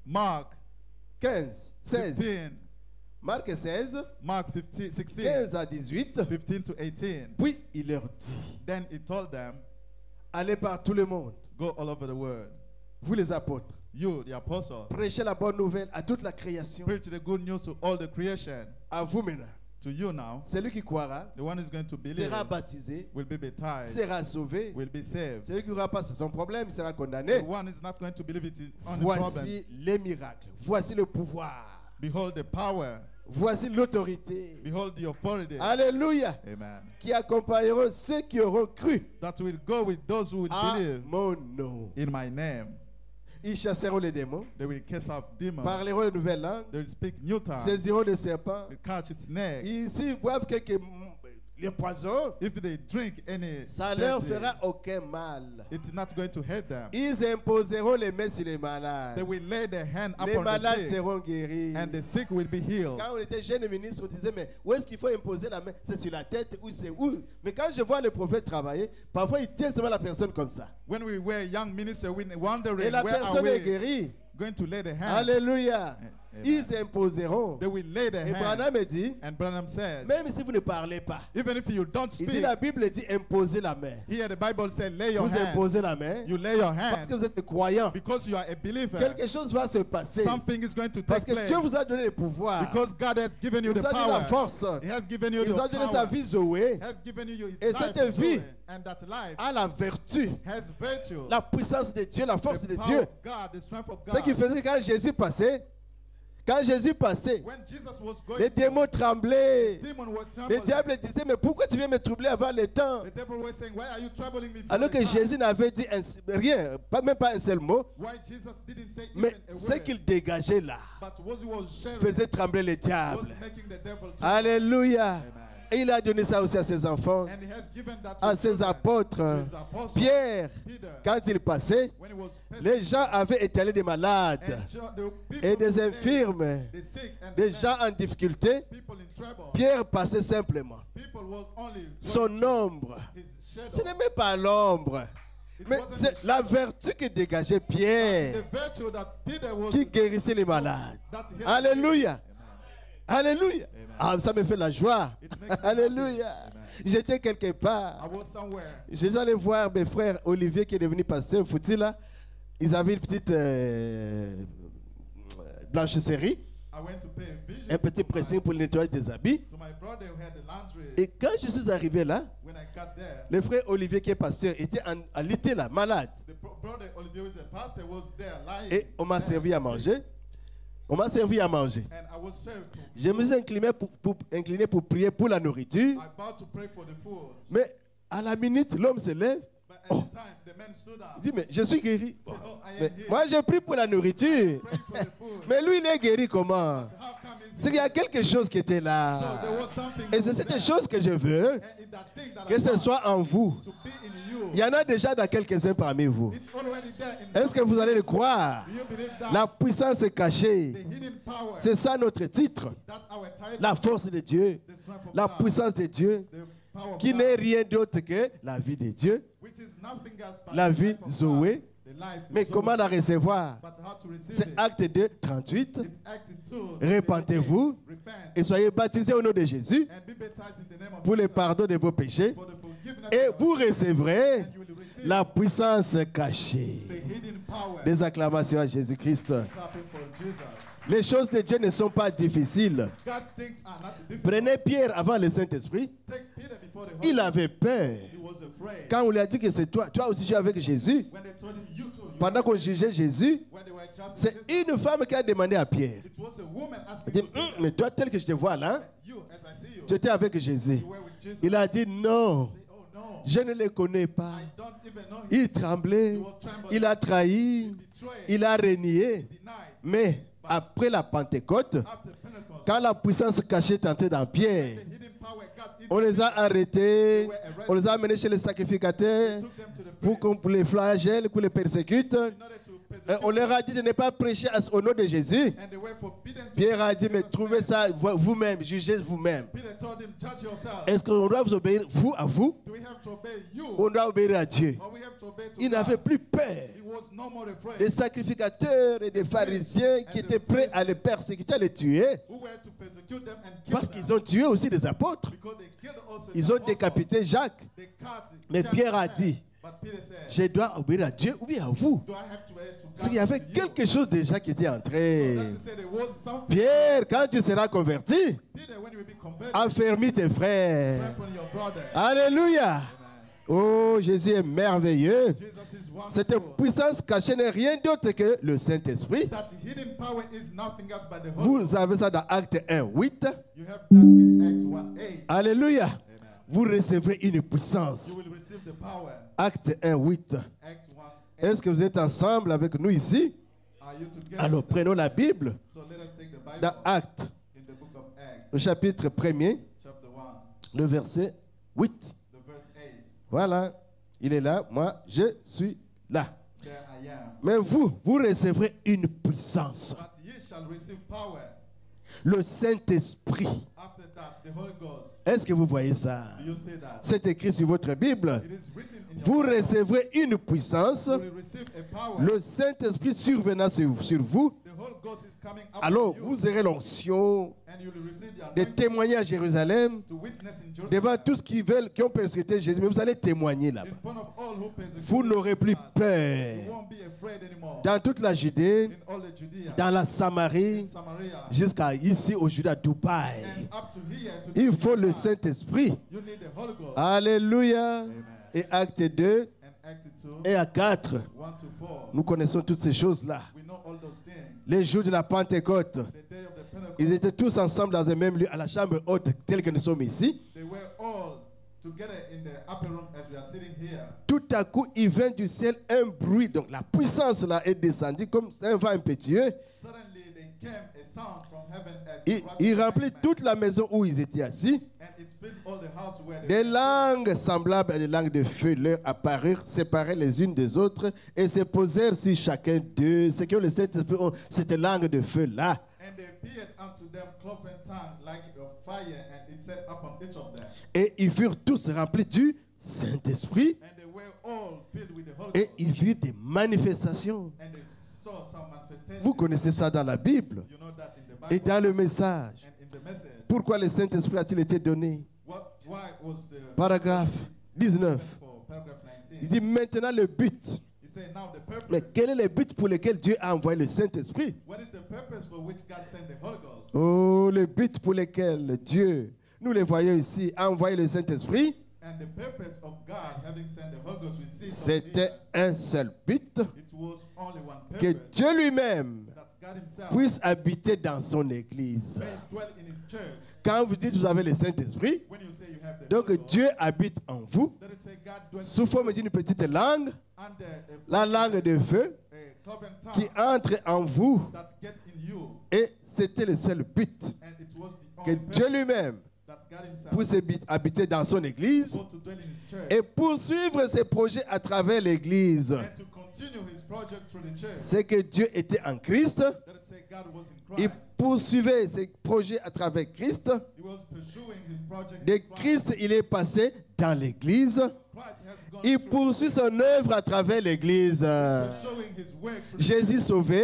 Mark 15, 16. 15, Marc 16, Mark 15, 16, 15 à 18. 15 to 18. Puis il leur dit, Then he told them, allez par tout le monde, go all over the world. vous les apôtres, You, the apostles, prêchez la bonne nouvelle à toute la création. preach the good news to all the creation. À vous maintenant. To you now, Celui qui croira the one who's going to believe sera baptisé, will be baptized, sera sauvé. will be saved. Celui qui ne croira pas, c'est son problème, il sera The condamné. one is not going to believe it is on the problem. Voici les miracles, voici le pouvoir, Behold the power, voici l'autorité. behold the authority. Alléluia. Amen. Qui accompagneront ceux qui auront cru That will go with those who will à believe mon nom. in my name. Ils chasseront les démons, They will cast out demons. parleront de nouvelles langues, They will speak new tongues. saisiront des serpents. They catch its snake. S'ils boivent les poisons, If they drink any, ça leur deadly, fera aucun mal. it's not going to hurt them. Ils imposeront les mains sur les malades. They will lay their hand Les upon the malades sick, seront guéris. and the sick will be healed. Quand on était jeune ministre, on disait, mais où est-ce qu'il faut imposer la main? C'est sur la tête ou c'est où? Mais quand je vois le prophète travailler, parfois il tient seulement la personne comme ça. When we were young ministers, we Et wondering la where are personne est we guérie. going to lay the hand. Alléluia. Amen. Ils imposeront. They will lay the Et hand. Branham me dit, And Branham says, même si vous ne parlez pas, even if you don't il dit, speak, la Bible dit imposer la main. here the Bible says, lay your Vous hand. imposez la main You lay your parce que hand vous êtes croyant. because you are a believer. Quelque chose va se passer. Something is going to Parce take que place Dieu vous a donné le pouvoir. because God has given you Il the vous a donné la power. force. He has given you Il vous a the donné sa power. vie Zoé. Has given you his Et life, cette vie Zoe, and that life à la vertu, has virtue. la puissance de Dieu, la force The de power Dieu. of God, the strength of Ce qui God. faisait quand Jésus passait, When Jesus was going, les démons tremblaient. demon were Le trembling. diable disait, mais pourquoi tu viens me troubler avant le temps? The devil was saying, why are you troubling me? Alors before que the time? Jésus n'avait dit rien, même pas un seul mot. Why Jesus didn't say Mais even a ce word, qu'il dégageait là but what he was sharing faisait trembler le was diable. making the devil tremble. Alléluia. Amen. Et il a donné ça aussi à ses enfants, And he has given that to à his ses children, apôtres. to his apostles. Pierre, Peter, quand il passait, when he was les gens avaient étalé des malades and the people et des who lay, infirmes, the sick and des the gens en difficulté. people in trouble. Pierre passait simplement. People was only Son going through ombre, his shadow. ce n'est même pas l'ombre, It mais wasn't c'est the la shadow. vertu que dégageait Pierre The virtue that Peter was qui guérissait les malades. that he had. Alléluia. Amen. Alléluia. Amen. Ah, ça me fait la joie. It makes me Alléluia. happy. Amen. J'étais quelque I part. was somewhere. J'étais allé voir mes frères Olivier qui est devenu pasteur, Fouti là. Ils avaient une petite blanchisserie, I went to pay a vision un petit to pressing pour le nettoyage des habits. my brother who had the laundry. Et quand je suis arrivé là, When I got there, le frère Olivier qui est pasteur était en l'été là, malade. the brother Olivier, who is a pastor, was there lying. Et on m'a there, servi à sick. manger. On m'a servi à manger. And I was served. Je me suis incliné pour prier pour la nourriture. I bowed to pray for the food. Mais à la minute, l'homme se lève. But at Oh. the time, the man stood up. Il dit, mais je suis guéri. Said, "Oh, I am Mais here. moi, j'ai pris pour la nourriture. Pray for the food." Mais lui, il est guéri comment? How come is C'est qu'il y a quelque chose qui était so là. there was something Et c'est cette chose que je veux, and it- that thing that que I ce want soit en vous. to be in you. Il y en a déjà dans quelques-uns parmi vous. It's already there in Est-ce que vous allez le croire? Do you believe that? La puissance est cachée. The hidden power. C'est ça notre titre. That's our title. La force de Dieu, The strength of la God. puissance de Dieu, The power of qui God, n'est rien d'autre que la vie de Dieu, which is nothing else but la the vie life of Zoé. God. The life Mais Zoe. comment la recevoir? But how to receive C'est it. Acte 2, 38. It's Act 2. Repentez-vous Repent et soyez baptisés au nom de Jésus and be baptized in the name of pour le Jesus pardon de vos péchés. for the forgiveness Et of vous our sins. recevrez And you will receive la puissance cachée. the hidden power. Des acclamations à Jésus-Christ. Clapping for Jesus. Les choses de Dieu ne sont pas difficiles. God's things are not difficult. Prenez Pierre avant le Saint-Esprit. Take Peter before the Holy Il avait peur. He was afraid. Quand on lui a dit que c'est toi, toi aussi tu es avec Jésus. When they told him, you too, you Pendant qu'on jugeait Jésus, when they were just c'est une femme qui a demandé à Pierre. it was a woman Elle asking dit, to Peter, mais toi tel que je te vois là, you, as I see you, tu étais avec Jésus. you were with Jesus. Il a dit non, Say, oh no, je ne le connais pas. I don't even know him. Il tremblait, He was trembling. il a trahi, Betrayed, il a renié. denied. Mais après la Pentecôte, After Pentecost, quand la puissance cachée est entrée dans Pierre, the hidden power got in. on les a arrêtés, on les a amenés chez les sacrificateurs Took them to the pour priest qu'on les flagelle, qu'on les persécute. in order to Et persecute on leur a dit de ne pas prêcher au nom de Jésus. and they were forbidden to Pierre a dit, mais Jesus' trouvez name. ça vous-même, jugez vous-même. Peter told him, judge yourself. Est-ce qu'on doit vous obéir, vous à vous, Do we have to obey you ou on doit obéir à Dieu? or we have to obey to Il God? n'avait plus peur He was no more afraid. des sacrificateurs et des pharisiens qui étaient prêts à les persécuter, à les tuer, Who were to persecute them and kill parce them qu'ils ont tué aussi des apôtres. because they killed also Ils them ont also. décapité Jacques. They cut Mais James' Pierre a hand. dit, But Peter said, je dois obéir à Dieu ou bien à vous. do I have to obey to God? C'est qu'il y avait to you? quelque chose déjà qui était entré. So that's to say there was something. Pierre, quand tu seras converti, Peter, when you will be converted, affermis tes frères. strengthen your brother. Alléluia. Amen. Oh, Jésus est merveilleux. Jesus is Cette wonderful. puissance cachée n'est rien d'autre que le Saint-Esprit. That hidden power is nothing else but the Holy Vous avez ça dans Acte 1, 8. You have that in Act 1:8. Alléluia. Amen. Vous recevrez une puissance. You will receive the power. Acte 1, 8. Act 1:8. Est-ce que vous êtes ensemble avec nous ici? Are you together? Alors prenons la Bible So let us take the Bible dans Acte, in the book of Acts, au chapitre 1er, chapter 1, le verset 8. the verse 8. Voilà, il est là, moi je suis là. There I am. Mais vous recevrez une puissance. But ye shall receive power. Le Saint-Esprit. After that, the Holy Ghost. Est-ce que vous voyez ça? Do you see that? C'est écrit sur votre Bible. It is written in Vous your Bible. recevrez une puissance. You will receive a power. Le Saint-Esprit survenant sur vous. The Holy Ghost is coming up Alors on you, vous aurez l'onction and you will receive the de anointing témoigner à Jérusalem to witness in Jerusalem devant tous qui ont persécuté Jésus. Mais vous allez témoigner là-bas. in front of all who persecute Vous n'aurez plus Jesus. peur. You won't be afraid anymore. Dans toute la Judée, In all the Judea, dans la in Samarie, Samaria, jusqu'à ici au Juda, Dubaï. and up to here to Il faut le Dubai. Saint-Esprit. You need the Holy Ghost. Alléluia. Amen. Et acte 2 And Act 2, et à 4, 1 to 4. nous connaissons toutes ces choses-là. We know all those things. Les jours de la Pentecôte, The day of the Pentecost, ils étaient tous ensemble dans un même lieu, à la chambre haute, telle que nous sommes ici. they were all together in the upper room as we are sitting here. Tout à coup, il vint du ciel un bruit. Donc la puissance là est descendue comme un vent impétueux. Suddenly there came a sound from heaven as Il rushing remplit wind, toute la maison où ils étaient assis. and it filled all the house where Des they langues semblables à des langues de feu leur apparurent, séparées les unes des autres, et se posèrent sur chacun d'eux. Ce que le Saint-Esprit ont, cette langue de feu-là. and they appeared unto them cloven tongue like a fire, and it set upon each of them. Et ils furent tous remplis du Saint-Esprit, And they were all filled with the Holy et Ghost. ils virent des manifestations. And they saw some manifestation. Vous connaissez ça dans la Bible You know that in the et Bible dans le message. and in the message. Pourquoi le Saint-Esprit a-t-il été donné? Why was the Paragraphe 19. for paragraph Il 19? dit maintenant le but. He said, now the purpose. Mais quel est le but pour lequel Dieu a envoyé le Saint-Esprit? What is the purpose for which God sent the Holy Ghost? Oh, le but pour lequel Dieu, nous le voyons ici, a envoyé le Saint-Esprit, And the purpose of God having sent the Holy Ghost, we see from c'était here, un seul but, it was only one que purpose, Dieu lui-même that God himself puisse habiter dans son Église. may dwell in his church. Quand vous dites que vous avez le Saint-Esprit, When you say you have the donc Holy Ghost, Dieu habite en vous, that is say God dwells sous forme d'une petite langue, under la langue de feu, a cloven qui tongue entre en vous. that gets in you, Et c'était le seul but, and it was the que only Dieu purpose lui-même that God himself puisse habiter dans son Église go to dwell in his church et poursuivre ses projets à travers l'Église. and to continue his project through the church. C'est que Dieu était en Christ, That is say God was in il Christ. poursuivait ses projets à travers Christ. He was pursuing his project De in Christ. Christ, il est passé dans l'Église. Christ has gone Il through poursuit son œuvre à travers l'Église. pursuing his work through the Jésus sauvé.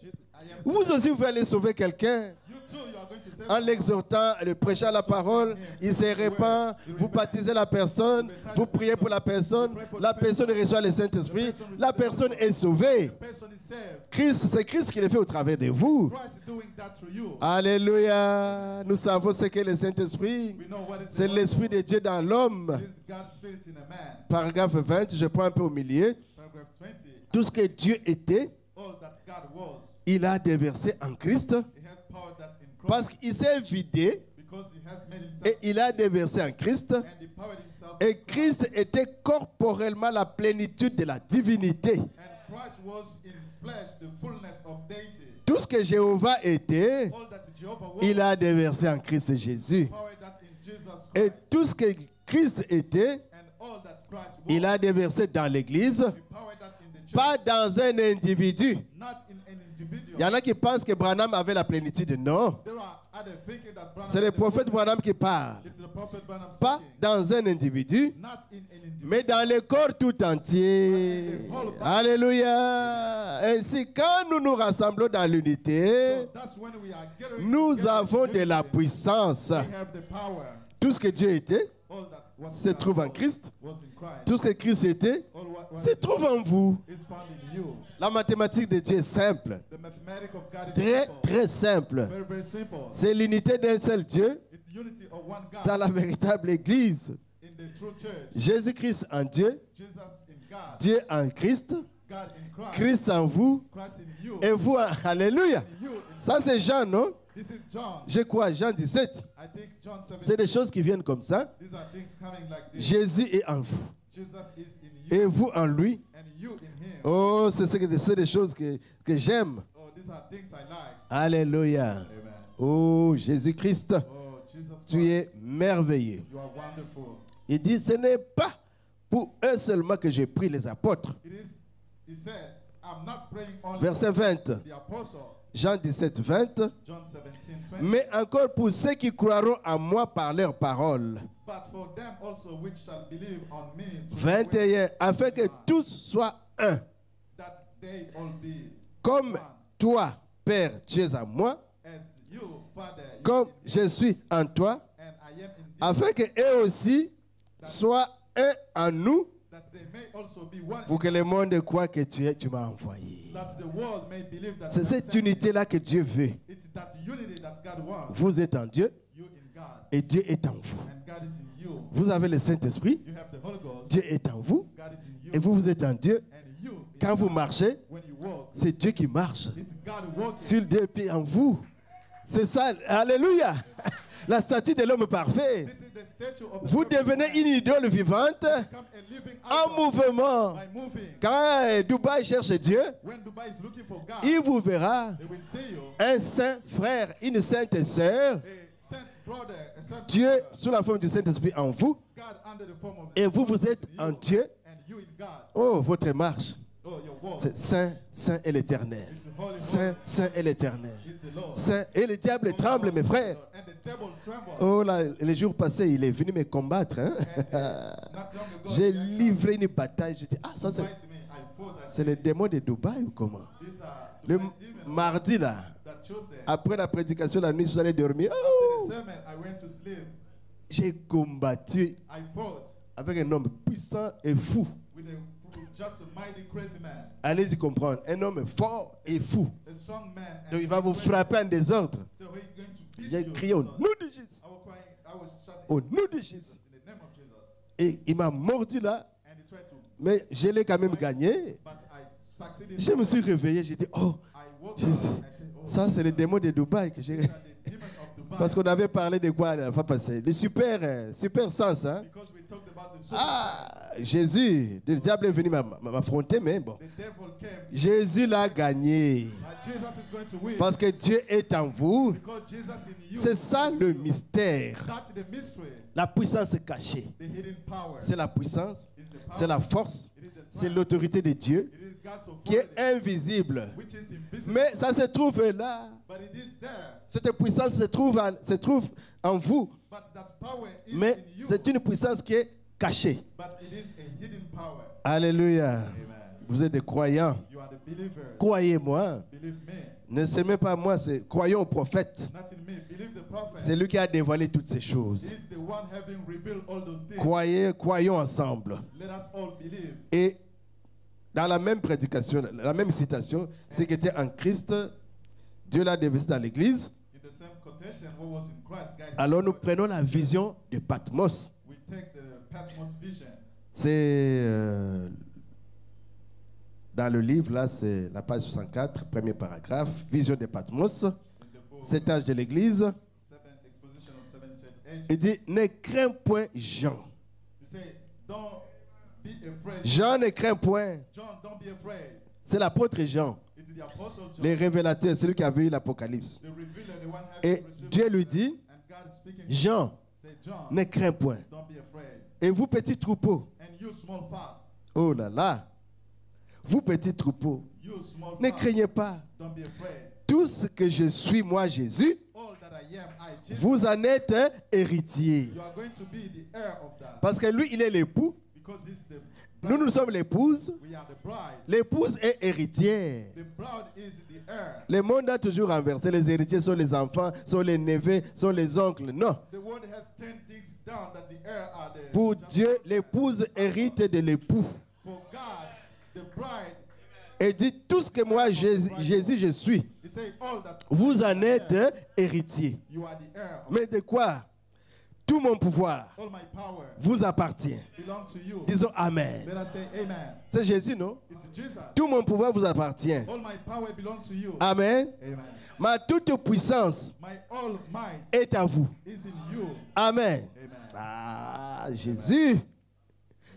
church. I am Vous aussi, vous pouvez aller sauver quelqu'un. You too, you are going to save En someone. l'exhortant, le prêchant la parole, il se répand, vous baptisez la personne, vous priez pour la personne reçoit le Saint-Esprit, la personne est sauvée. The person is saved. Christ, c'est Christ qui le fait au travers de vous. Christ is doing that through you. Alléluia. Nous savons ce qu'est le Saint-Esprit. We know what is C'est the l'Esprit de Dieu dans l'homme. This is God's spirit in a man. Paragraphe 20, je prends un peu au milieu. Paragraph 20. Tout ce que Dieu était, All that God was, il a déversé en Christ he has power that in Christ. parce qu'il s'est vidé Because he has made himself et il a déversé en Christ. and empowered himself. Et Christ était corporellement la plénitude de la divinité. And Christ was in flesh the fullness of deity. Tout ce que Jéhovah était, All that Jehovah was, il a déversé en Christ Jésus. power that in Jesus Et Christ. tout ce que Christ était, And all that Christ was, il a déversé dans l'Église, he powered that in the church. pas dans un individu. Not in an individual. Il y en a qui pensent que Branham avait la plénitude. Non, There are other thinking that Branham c'est le had the prophète fullness. Branham qui parle. It's the prophet Branham Pas speaking. dans un individu, Not in an individual. mais dans le corps tout entier. Alléluia. Ainsi, quand nous nous rassemblons dans l'unité, So that's when we are gathering nous together avons in de la unity. puissance. We have the power. Tout ce que Dieu était All that was se trouve en Christ. was in Christ. Tout ce que Christ était All what se trouve en vous. it's found in you. La mathématique de Dieu est simple. The mathematics of God is Très, simple. très simple. Very, very simple. C'est l'unité d'un seul Dieu It's unity of one God dans la véritable Église. in the true church. Jésus-Christ en Dieu, Jesus in God. Dieu en Christ, God in Christ. Christ en vous, Christ in you. et vous en... Alléluia. And you in Ça, c'est Jean, non? This is John. Je crois, Jean 17. I think John 17. C'est des choses qui viennent comme ça. These are things coming like this. Jésus est en vous, Jesus is in you et vous en lui. and you in him. Oh, c'est des choses que j'aime. Oh, these are things I like. Alléluia. Amen. Oh, Jésus-Christ, Oh, Jesus tu Christ, es merveilleux. you are wonderful. Il dit, ce n'est pas pour eux seulement que j'ai pris les apôtres. It is, he said, I'm not praying only Verset for 20, the apostle, Jean 17, 20. John 17, 20, Mais encore pour ceux qui croiront en moi par leurs paroles. but for them also which shall believe on me, through the word, 21. Afin que tous soient un. that they all be Comme one, toi, Père, tu es en moi. as you, Father, you Comme in me, je suis en toi. and I am in thee, Afin que eux aussi soient un en nous. that they may also be one, Pour que le monde croit que tu m'as envoyé. that the world may believe that C'est God cette sent me. unité-là que Dieu veut. It's that unity that God wants. Vous êtes en Dieu You in God, et Dieu est en vous. and God is in you. Vous avez le Saint-Esprit. You have the Holy Ghost, Dieu est en vous. God is in you, Et vous êtes en Dieu. and you, in Quand vous God. marchez, When you walk, c'est Dieu qui marche. it's God walking. Sur deux pieds en vous. C'est ça. Alléluia. La statue de l'homme parfait. This is the statue of the Vous perfect devenez man. une idole vivante Become a living en idol mouvement. by moving. Quand Dubaï cherche Dieu, When Dubai is looking for God, il vous verra they will see you, un saint frère, une sainte sœur a saint Dieu sous la forme du Saint-Esprit en vous, God under the form of et the vous, Holy vous êtes Spirit in en you, Dieu. and you in God. Oh, votre marche, Oh, your walk. c'est Saint, Saint et l'Éternel. It's the Holy Saint, One. Saint et l'Éternel. Is the Lord. Saint et le diable Holy tremble, One mes is the frères. Lord. And the devil trembled. Oh là, les jours passés, il est venu me combattre. Hein? Not long ago, J'ai he livré une bataille. J'ai dit, ah, ça tried c'est, to me. I fought. I c'est les démons de Dubaï ou comment? These are the Le demons mardi là, that chose them. après la prédication la nuit, je suis allé dormir. After Oh, the sermon, I went to sleep. j'ai combattu I fought avec un homme puissant et fou. with just a mighty crazy man. Allez-y comprendre. Un homme fort et fou. A strong man. And Donc il va vous crazy. frapper en désordre. So he's going to beat J'ai you. crié au So nom de Jésus. I was crying. I was shouting. Au nom de Jésus. In the name of Jesus. Et il m'a mordu là. And he tried to. Mais je l'ai quand même gagné. But I succeeded. Je me suis réveillé. J'ai dit, oh, I woke Jésus. up and I said, oh, ça c'est les démons de Dubaï que j'ai. these are the demons of Dubai. Parce qu'on avait parlé de quoi la fois passée? Le super sens. Hein? Because we talked about the super. Ah, Jésus, le diable est venu m'affronter, mais bon. The devil came. Jésus l'a gagné. But Jesus is going to win. Parce que Dieu est en vous. Because Jesus in you. C'est ça le mystère. That's the mystery. La puissance cachée. The hidden power. C'est la puissance, Is the power. c'est la force, It is the c'est strength. l'autorité de Dieu It is God's qui est authority, invisible. which is invisible. Mais ça se trouve là. But it is there. Cette puissance se trouve en vous. But that power is Mais in you. c'est une puissance qui est cachée. But it is a hidden power. Alléluia. Amen. Vous êtes des croyants. You are the believer. Croyez-moi. Believe me. Ne s'aimez pas moi, c'est croyons au prophète. Not in me. Believe the prophet. C'est lui qui a dévoilé toutes ces choses. He is the one having revealed all those things. Croyons ensemble. Let us all believe. Et dans la même prédication, la même citation, c'est qu'il était en Christ, Dieu l'a déversé dans l'église. In the same quotation, what was in Christ guided. Alors nous prenons la vision de Patmos. We take the Patmos vision. C'est dans le livre, là, c'est la page 64, premier paragraphe, vision de Patmos, In the book, cet âge de l'église. Exposition of Seven Church Age. Il dit, ne crains point Jean. You say, don't be afraid. Jean ne craint point. John, don't be afraid. C'est l'apôtre Jean, It is the apostle John, le révélateur, celui qui a vu l'Apocalypse. the revealer, the one having Et received Dieu the lui word. dit, And God is speaking. Jean, Say, John, ne crains point. don't be afraid. Et vous, petits troupeaux, And you, small flock, oh là là, vous, petits troupeaux, you, small ne flock, craignez pas. don't be afraid. Tout ce que je suis, moi, Jésus, All that I am, I, Jesus, vous en êtes héritier. you are going to be the heir of that. Parce que lui, il est l'époux. Because he's the Nous, nous sommes l'épouse. we are the bride. L'épouse est héritière. The bride is the heir. Le monde a toujours renversé. Les héritiers sont les enfants, sont les neveux, sont les oncles. Non. The world has 10 things down that the heir are the. Pour Dieu, l'épouse hérite de l'époux. For God, the bride, Et dit, tout ce que moi, Jésus, je suis, he say all that vous en êtes héritier. you are the heir of. Mais de quoi? Tout mon pouvoir All my power vous appartient. belongs to you. Disons Amen. Let us say amen. C'est Jésus, non? It's Jesus. Tout mon pouvoir vous appartient. All my power belongs to you. Amen. Amen. Ma toute puissance My all might est à vous. is in you. Amen. Amen. Ah, Jésus.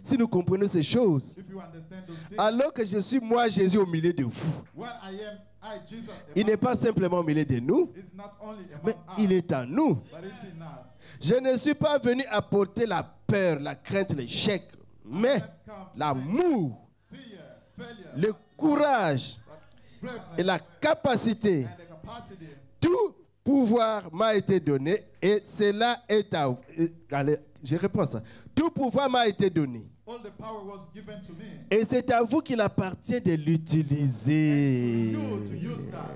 Si nous comprenons ces choses, If you understand those things, alors que je suis moi, Jésus, au milieu de vous, what I am, I, Jesus, il among n'est pas simplement au milieu de nous, is not only among mais us, il est en nous. but it's in us. Je ne suis pas venu apporter la peur, la crainte, l'échec, mais That comes l'amour, fear, failure, le courage bravery, et la capacité. and the capacity. Tout pouvoir m'a été donné et cela est à vous. Allez, je réponds ça. Tout pouvoir m'a été donné. All the power was given to me. Et c'est à vous qu'il appartient de l'utiliser. You to use that.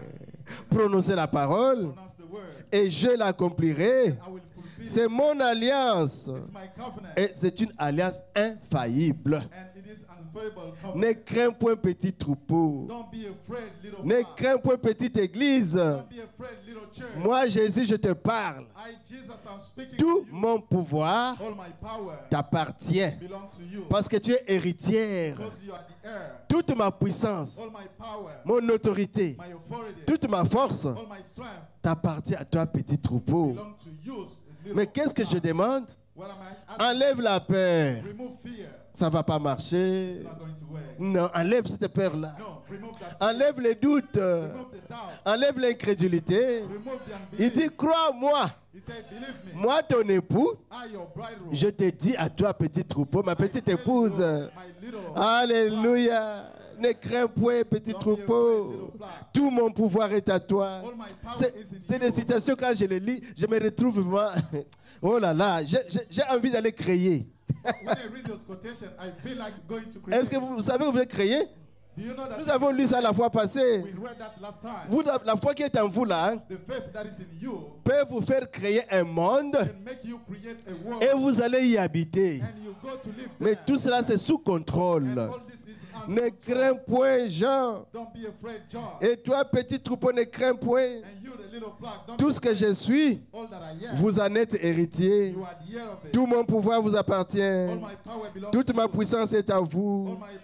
Prononcez la parole Pronounce the word. et je l'accomplirai. I will fulfill C'est mon alliance. It's my covenant. Et c'est une alliance infaillible. And it is unfavorable Ne covenant. crains point petit troupeau. Don't be afraid, little Ne flock. crains point petite église. Don't be afraid, little church. Moi, Jésus, je te parle. I, Jesus, I'm speaking Tout to you. mon pouvoir All my power t'appartient. belongs to you. Parce que tu es héritière. Because you are the heir. Toute ma puissance, All my power, mon autorité, my authority, toute ma force all my strength t'appartient à toi, petit troupeau. belong to you. Little Mais qu'est-ce que je flock. demande? What am I asking? Enlève la peur. Remove fear. Ça ne va pas marcher. It's not going to work. Non, enlève cette peur-là. No, remove that fear. Enlève les doutes. Remove the doubt. Enlève l'incrédulité. Remove the Il unbelief. dit, crois-moi, He said, believe me. moi ton époux, I, your bridegroom. je te dis à toi, petit troupeau, ma petite épouse. My little. Alléluia. Ne crains point, petit troupeau. Tout mon pouvoir est à toi. All my power is in C'est des you. citations, quand je les lis, je me retrouve moi. Oh là là, j'ai envie d'aller créer. When I read those quotations, I feel like going to create. Est-ce que vous savez où vous êtes créé? Do you know that Nous avons lu ça la fois passée. we read that last time? Vous, la foi qui est en vous là, hein, The faith that is in you peut vous faire créer un monde can make you create a world, et vous allez y habiter. and you go to live Mais there. tout cela, c'est sous And contrôle. all this is under Ne control. crains point, Jean. Don't be afraid, John. Et toi, petit troupeau, ne crains point. And you, the little flock, don't Tout be ce que je suis, all that I am. vous en êtes héritier. You are the heir of it. Tout mon pouvoir vous appartient. All my power belongs Toute to ma you. puissance est à All vous. my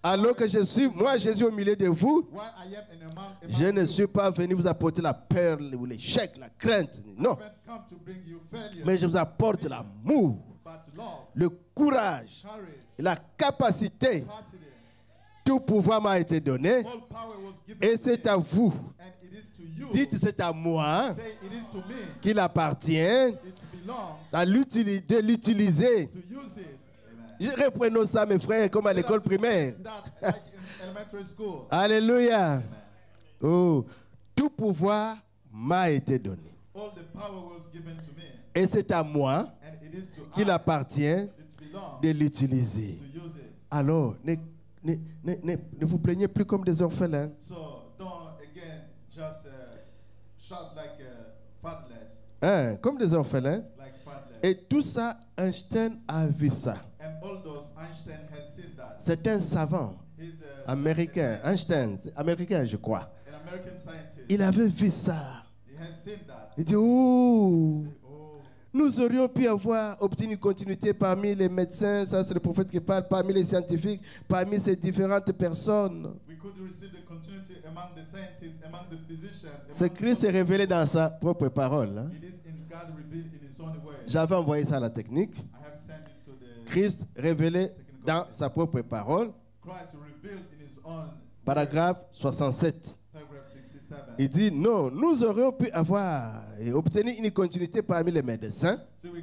Alors que je suis, moi Jésus au milieu de vous, while I am among je ne you, suis pas venu vous apporter la peur ou l'échec, la crainte. Non. I haven't come to bring you failure, Mais je vous apporte l'amour, but love, le courage, courage, la capacité. capacity. Tout pouvoir m'a été donné All power was given et to c'est me, à vous. and it is to you. Dites, c'est à moi Say it is to me. qu'il appartient It belongs de l'utiliser. to use it. Amen. Reprenons ça, mes frères, comme à l'école primaire. That like in elementary school. Alléluia. Oh, tout pouvoir m'a été donné. All the power was given to me, Et c'est à moi and it is to qu'il I. appartient It belongs de l'utiliser. to use it. Alors, ne vous plaignez plus comme des orphelins. So don't again just shout like fatherless, Hein, comme des orphelins. like fatherless. Et tout ça, Einstein a vu ça. And all those Einstein has seen that. C'est un savant He's américain. Einstein, c'est américain, je crois. an American scientist. Il avait vu ça. He has seen that. Il dit, oh, Oh, nous aurions pu avoir obtenu une continuité parmi les médecins, ça c'est le prophète qui parle, parmi les scientifiques, parmi ces différentes personnes. we could receive the continuity among the scientists, among the physicians. Ce Christ est révélé dans sa propre parole. Hein. It is in God revealed in His own way. J'avais envoyé ça à la technique. I have sent it to the Christ révélé dans sa propre parole, Christ revealed in His own paragraphe 67. paragraph 67. Il dit, non, nous aurions pu avoir et obtenir une continuité parmi les médecins, So we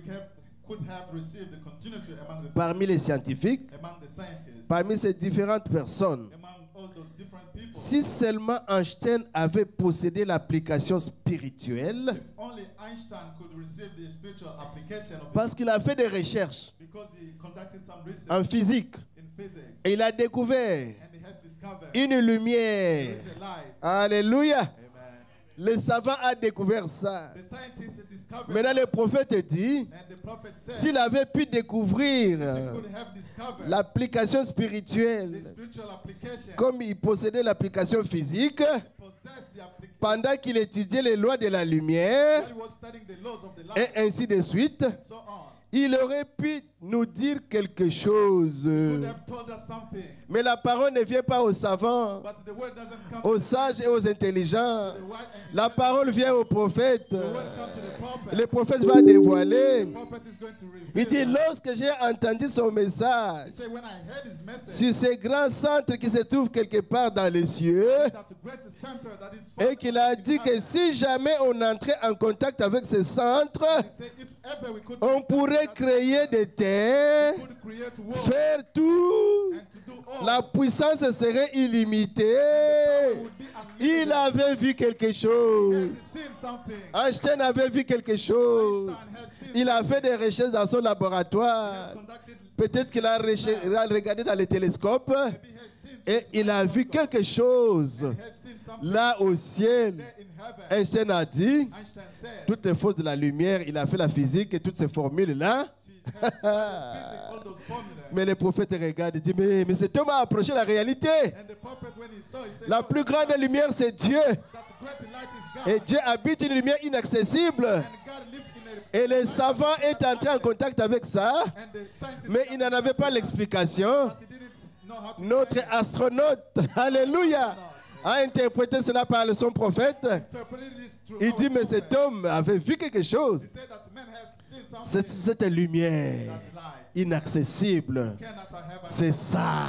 could have received the continuity parmi les scientifiques, among the scientists, parmi ces différentes personnes. among all those different people. Si seulement Einstein avait possédé l'application spirituelle, If only Einstein could receive the spiritual application of parce it, qu'il a fait des recherches because he conducted some research en physique, in physics, et il a découvert and he has discovered une lumière. there is a light. Alléluia. Amen. Le savant a découvert ça. The scientist had discovered Maintenant, that, le prophète dit, and the prophet said s'il avait pu découvrir he could have discovered l'application the spirituelle, spiritual application, comme il possédait l'application physique, possess the application pendant qu'il étudiait les lois de la lumière, while he was studying the laws of the et light, ainsi de suite, and so on. il aurait pu nous dire quelque chose. Could have told us something, Mais la parole ne vient pas aux savants, but the word doesn't come aux to sages et aux intelligents. the wise and La parole vient au prophète. the word come to the prophet. Le prophète va dévoiler. The prophet is going to reveal Il dit, that. lorsque j'ai entendu son He message said, when I heard his message, sur ces grands centres qui se trouvent quelque part dans les cieux, that the greatest center that is et found qu'il a in dit que heaven, si jamais on entrait en contact avec ces centres, he said, if ever we could on pourrait créer des terres, we could create world faire tout. and to do all, La puissance serait illimitée. would be unlimited. Il avait vu quelque chose. Has he seen something? Einstein avait vu quelque chose. Einstein had seen Il a fait des recherches dans son has laboratoire. conducted, Peut-être qu'il a regardé dans les télescopes maybe has seen, et il a vu quelque chose. has seen something Là au ciel, there in heaven. Einstein a dit, Einstein said, toutes les forces de la lumière, il a fait la physique et toutes ces formules-là. she had studied physics, all those formulas. Mais le prophète regarde et dit, mais cet homme a approché la réalité. And the prophet, when he saw, he said, La "Oh, plus grande lumière, c'est Dieu. that great light is God. Et Dieu habite une lumière inaccessible. And God lived in a, Et les savants étaient entrés en contact avec ça, and the scientists, mais ils n'en avaient pas l'explication. but he didn't know how to Notre astronaute, alléluia, a interprété cela par son prophète. interpret this through Il our dit, mais prophet. cet homme avait vu quelque chose. He said that man has seen seen something cette lumière that's light. inaccessible. You cannot have a C'est ça.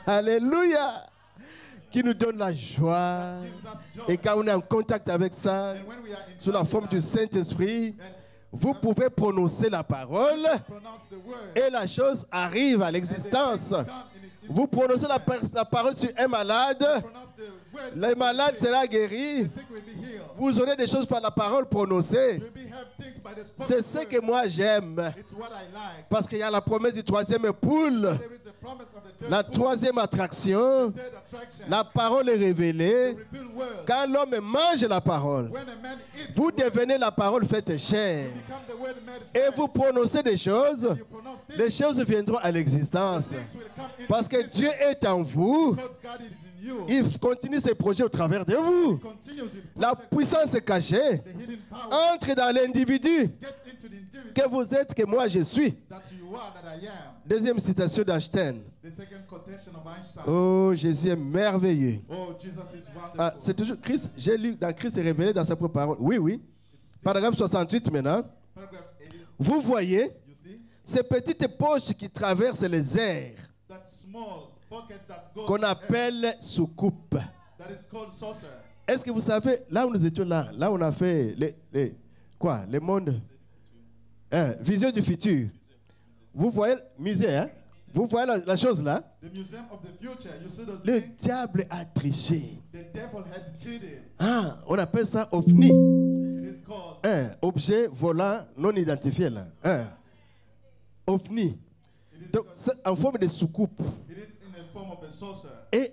Alléluia. Qui nous donne la joie. gives us joy. Et quand on est en contact avec ça, And when we are in sous la touch forme with du that, Saint-Esprit, then vous pouvez prononcer la parole pronounce the word. et la chose arrive à l'existence. Vous prononcez la parole sur un malade, Pronounce the word. le malade sera guéri. The sick will be healed. Vous aurez des choses par la parole prononcée. You'll be have things by the spoken C'est ce word. que moi j'aime. It's what I like. Parce qu'il y a la promesse du troisième poule, There is a promise of the third la book, troisième attraction. third attraction. La parole est révélée. The revealed word. Quand l'homme mange la parole, When a man eats vous the word, devenez la parole faite chair. become the word made Et flesh. vous prononcez des choses, You pronounce things, les choses viendront à l'existence. things will come into Parce que existence Dieu est en vous. because God is in you. Il continue ses projets au travers de vous. Continues in La project, puissance est cachée. the hidden power. Entre dans l'individu Get into the individual que vous êtes, que moi je suis. that you are, that I am. Deuxième citation d'Einstein. The second quotation of Einstein. Oh, Jésus est merveilleux. Oh, Jesus is wonderful. Ah, c'est toujours Christ. J'ai lu dans Christ est révélé dans sa propre parole. Oui, oui. Paragraphe 68 maintenant. Paragraph 80, Vous voyez you see, ces petites poches qui traversent les airs that small pocket that goes qu'on to appelle soucoupe. air, that is called saucer. Est-ce que vous savez, là où nous étions là on a fait les mondes, vision du futur. Vous voyez le musée, hein? Vous voyez la chose là? The Museum of the Future, you see those Le things? diable a triché. The devil has cheated. Ah, on appelle ça OVNI. It is called Objet volant non identifié là. OVNI. It is, Donc, c'est en forme de soucoupe. it is in the form of a saucer. Et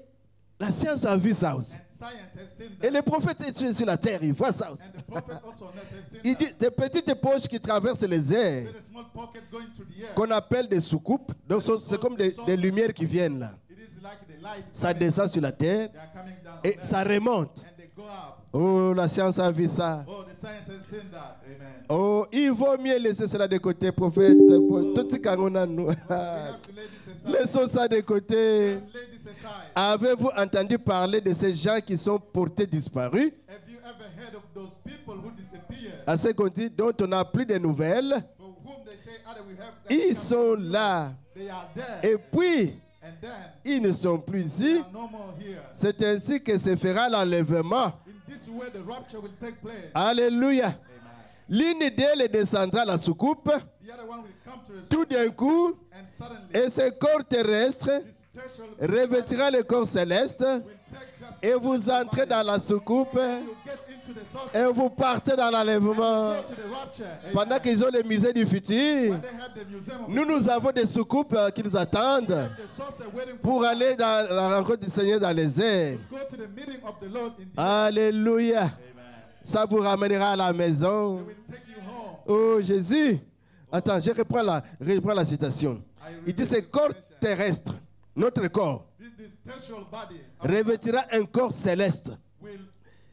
la science a vu ça aussi. And science has seen Et that. les prophètes sur la terre, ils voient ça aussi. And the prophet also has seen Il that. dit des petites poches qui traversent les airs, There's a small pocket going to the air. qu'on appelle des soucoupes. Donc, c'est comme des lumières qui viennent là. It is like the light. Ça coming. descend sur la terre They are coming down et on ça earth, remonte. and they go up. Oh, la science a vu ça. Oh, the science has seen that. Amen. Oh, il vaut mieux laisser cela de côté, prophète. Tout ce qu'on a, nous. We have to lay this aside. Laissons ça de côté. Let's lay this aside. Avez-vous entendu parler de ces gens qui sont portés disparus? Have you ever heard of those people who disappeared? À ce qu'on dit, dont on n'a plus de nouvelles. For whom they say, we have Ils sont là. They are there. Et puis, And then ils ne sont plus they ici. are no more here. C'est ainsi que se fera l'enlèvement. In this way, the rapture will take place. Alléluia. Amen. L'une d'elles descendra à la soucoupe The other one will come to the tout d'un coup, and suddenly et ce corps terrestre this terrestrial revêtira le corps céleste, will take just et vous entrez dans la soucoupe, you get into the saucer, et vous partez dans l'enlèvement. go to the rapture. Amen. Pendant qu'ils ont le musée du futur, When they have the museum of nous avons des soucoupes qui nous attendent the saucer waiting pour for aller dans la rencontre du Seigneur dans les airs. go to the meeting of the Lord in the Alléluia. Amen. Ça vous ramènera à la maison. They will take you home. Oh Jésus. Attends, je reprends la citation. Il dit ce corps terrestre, notre corps, This terrestrial body revêtira un corps céleste. will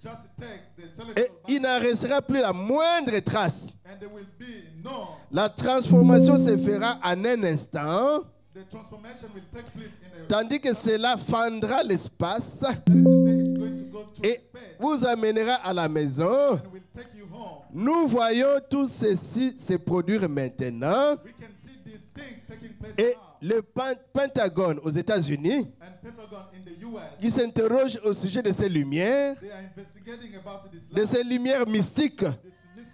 just take the Et celestial il body n'en restera plus la moindre trace. and there will be no. La transformation se fera en un instant, The transformation will take place in a. tandis que cela fendra l'espace That is to say, it's going to go to et space vous amènera à la maison. and will take you home. Nous voyons tout ceci se produire maintenant. We can see these things taking place Et now. le Pentagone aux États-Unis, And Pentagon in the U.S. qui s'interroge au sujet de ces lumières, They are investigating about this de light, ces lumières mystiques this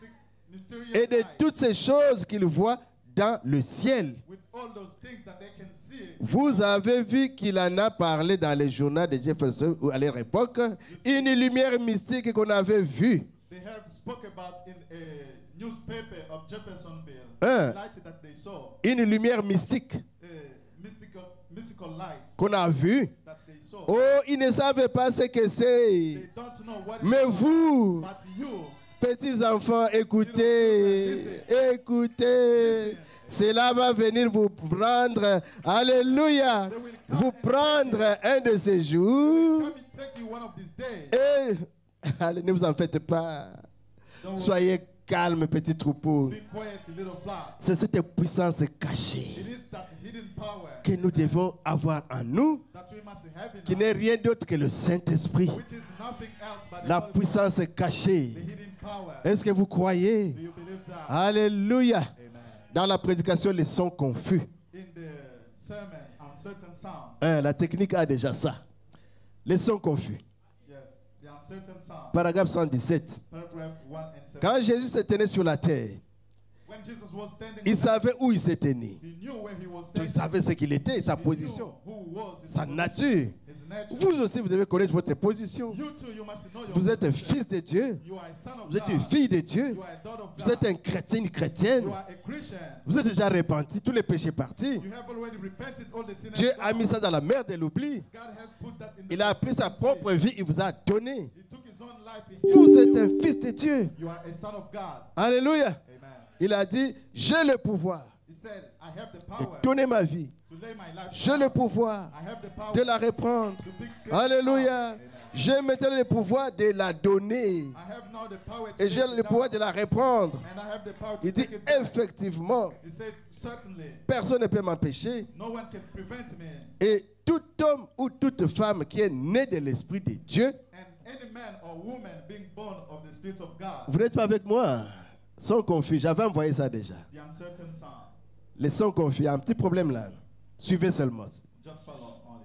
mysterious et de light, toutes ces choses qu'ils voient dans le ciel. with all those things that they can see. Vous avez vu qu'il en a parlé dans les journaux de Jefferson ou à leur époque, une lumière mystique qu'on avait vue. They have spoke about in a newspaper of Jeffersonville, Hein? the light that they saw, Une lumière mystique mystical light qu'on a vue. that they saw. Oh, ils ne savaient pas ce que c'est. They don't know what it Mais is, vous, but you, petits enfants, écoutez, écoutez. Cela va venir vous prendre, alléluia, vous prendre un de ces jours. come and take you one of these days. Et allez, ne vous en faites pas. Don't worry. Soyez calmes, petits troupeaux. Be quiet, little flock. C'est cette puissance It cachée is that hidden power que nous devons avoir en nous, that we must have in qui us, n'est rien d'autre que le Saint-Esprit. which is nothing else but La the Holy puissance Spirit, cachée. the hidden power. Est-ce que vous croyez? Do you believe that? Alléluia. Amen. Dans la prédication, les sons confus. In the sermon, uncertain sound. La technique a déjà ça. Les sons confus. Yes, the uncertain sound. Paragraphe 117. Paragraph 1 and 7. Quand Jésus s'est tenu sur la terre, When Jesus was standing, il savait où il s'était né. he knew where he was Il standing. savait ce qu'il était, sa He knew position, who was his sa position, nature. his nature. Vous aussi, vous devez connaître votre position. You too, you must know your Vous êtes un position. fils de Dieu. You are a son of Vous êtes une God. fille de Dieu. You are a daughter of Vous êtes God. un chrétien, une chrétienne. You are a Christian. Vous êtes déjà repenti, tous les péchés partis. You have already repented all the sins. Dieu a mis ça dans la mer de l'oubli. God has put that in the Il a pris sa propre vie, il vous a donné. He took his own life. He Vous used êtes you. un fils de Dieu. You are a son of God. Alléluia. Amen. Il a dit, j'ai le pouvoir He said, I have the de power donner ma vie. to lay my life J'ai down. le pouvoir I have the power de la reprendre. to pick it Alléluia. up. Amen. J'ai maintenant le pouvoir de la donner. I have now the power to Et j'ai take le it pouvoir down. de la reprendre. And I have the power to Il dit, take it back. effectivement, He said, certainly, personne ne peut m'empêcher. no one can prevent me. Et tout homme ou toute femme qui est né de l'Esprit de Dieu, And any man or woman being born of the Spirit of God, vous n'êtes pas avec moi, sont confus. J'avais envoyé ça déjà. the uncertain sound, Les sons confus, il y a un petit problème là. Suivez seulement. just follow only.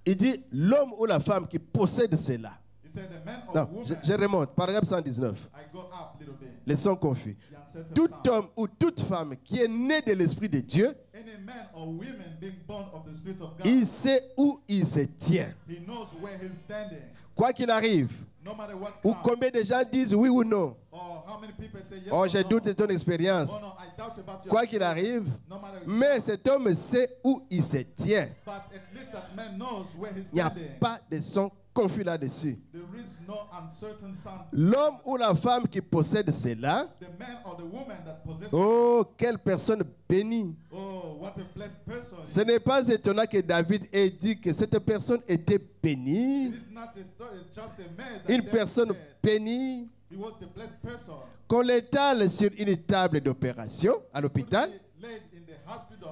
Il dit, l'homme ou la femme qui possède cela. He said, the man or Non, woman, je remonte. Paragraphe 119. I go up a little bit. Les sons confus. The uncertain Tout sound. homme ou toute femme qui est né de l'Esprit de Dieu, Any man or woman being born of the Spirit of God, il sait où il se tient. he knows where he's standing. Quoi qu'il arrive, No matter what ou comes, combien de gens disent oui ou non. or how many people say yes Oh, or j'ai no. doute de ton expérience. Oh, no, I doubt about your Quoi qu'il experience. arrive, No matter mais cet homme sait où il se tient. but at least that man knows where he's Il n'y a standing. pas de son confus là-dessus. There is no uncertain sound. L'homme ou la femme qui possède cela, The man or the woman that possesses oh, quelle personne bénie. oh, what a blessed person. Ce n'est pas étonnant que David ait dit que cette personne était bénie. It is not a story, just a man that Une David personne said bénie. he was the blessed person. Qu'on l'étale sur une table d'opération à l'hôpital Could be laid in the hospital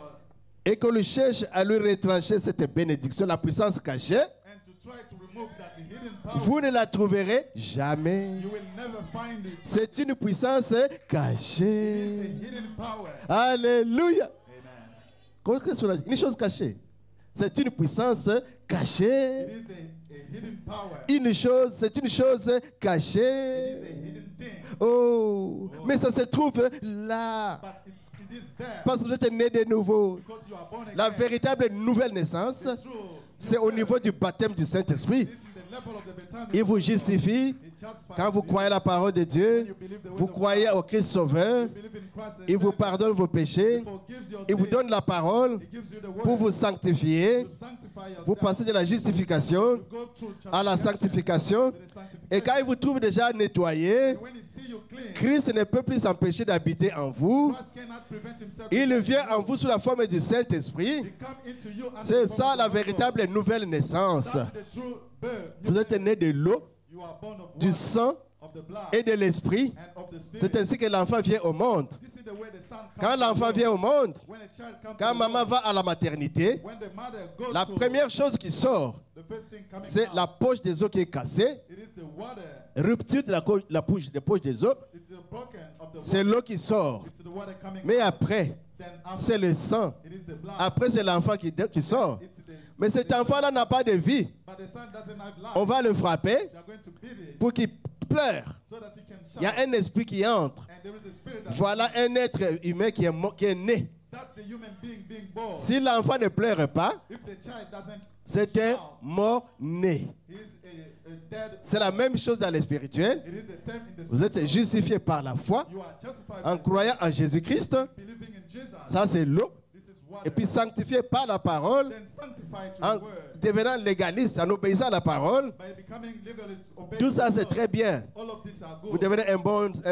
et qu'on lui cherche à lui retrancher cette bénédiction, la puissance cachée, and to try to remove that hidden power. vous ne la trouverez jamais. You will never find it. C'est une puissance cachée. The hidden power. Alléluia. Amen. Qu'est-ce qu'on a dit? Une chose cachée. C'est une puissance cachée. It is a hidden power. Une chose, c'est une chose It is cachée. a hidden thing. Oh, mais ça se trouve là. But it is there Parce que vous êtes né de nouveau. because you are born again. La véritable nouvelle naissance, The true c'est au niveau du baptême du Saint-Esprit. This is the level of the baptism. Il vous justifie. It justifies Quand vous you. croyez la parole de Dieu, When you believe the word vous of croyez God, au Christ Sauveur, you believe in Christ as il vous Savior, pardonne vos péchés, He forgives your il vous sin, donne la parole He gives you the word pour vous sanctifier. to sanctify yourself. Vous passez de la justification You go through à la sanctification. to the sanctification. Et quand il vous trouve déjà nettoyé, And when He see you clean, Christ ne peut plus s'empêcher d'habiter en vous. Christ cannot prevent Himself. Il from vient coming en vous sous la forme du Saint-Esprit. He come into you under C'est the form ça of la the Holy véritable Ghost. nouvelle naissance. That's the true birth. Vous êtes né de l'eau, You are born of du water, sang of the blood, et de l'esprit. and of the spirit. C'est ainsi que l'enfant vient au monde. This is the way the son comes Quand to l'enfant the vient au world. monde, When a child comes quand to the maman world, va à la maternité, when the mother goes la to première chose qui sort, the first thing coming c'est out, la poche des os qui est cassée, it is the water. rupture de la poche des os, It's the broken of the c'est water. l'eau qui sort. It's the water coming Mais out. après, Then after, c'est le sang. it is the blood. Après, c'est l'enfant qui sort. It's the, Mais cet enfant-là n'a pas de vie. but the son doesn't have life. On va le frapper They are going to beat it pour qu'il pleure. so that he can shout. Il y a un esprit qui entre. And there is a spirit that Voilà un être humain qui est né. that's the human being born. Si l'enfant ne pleure pas, If the child doesn't c'est un shout, mort-né. he is a dead. C'est la même chose dans le spirituel. It is the same in the Vous êtes spiritual. justifié par la foi You are justified en by croyant en Jésus-Christ. believing in Jesus. Ça, c'est l'eau. This is water. Et puis sanctifié par la parole, Then sanctified to en the word. devenant légaliste, en obéissant à la parole. By becoming legalist, obeying Tout ça, the c'est law. très bien. All of these are Vous good. devenez un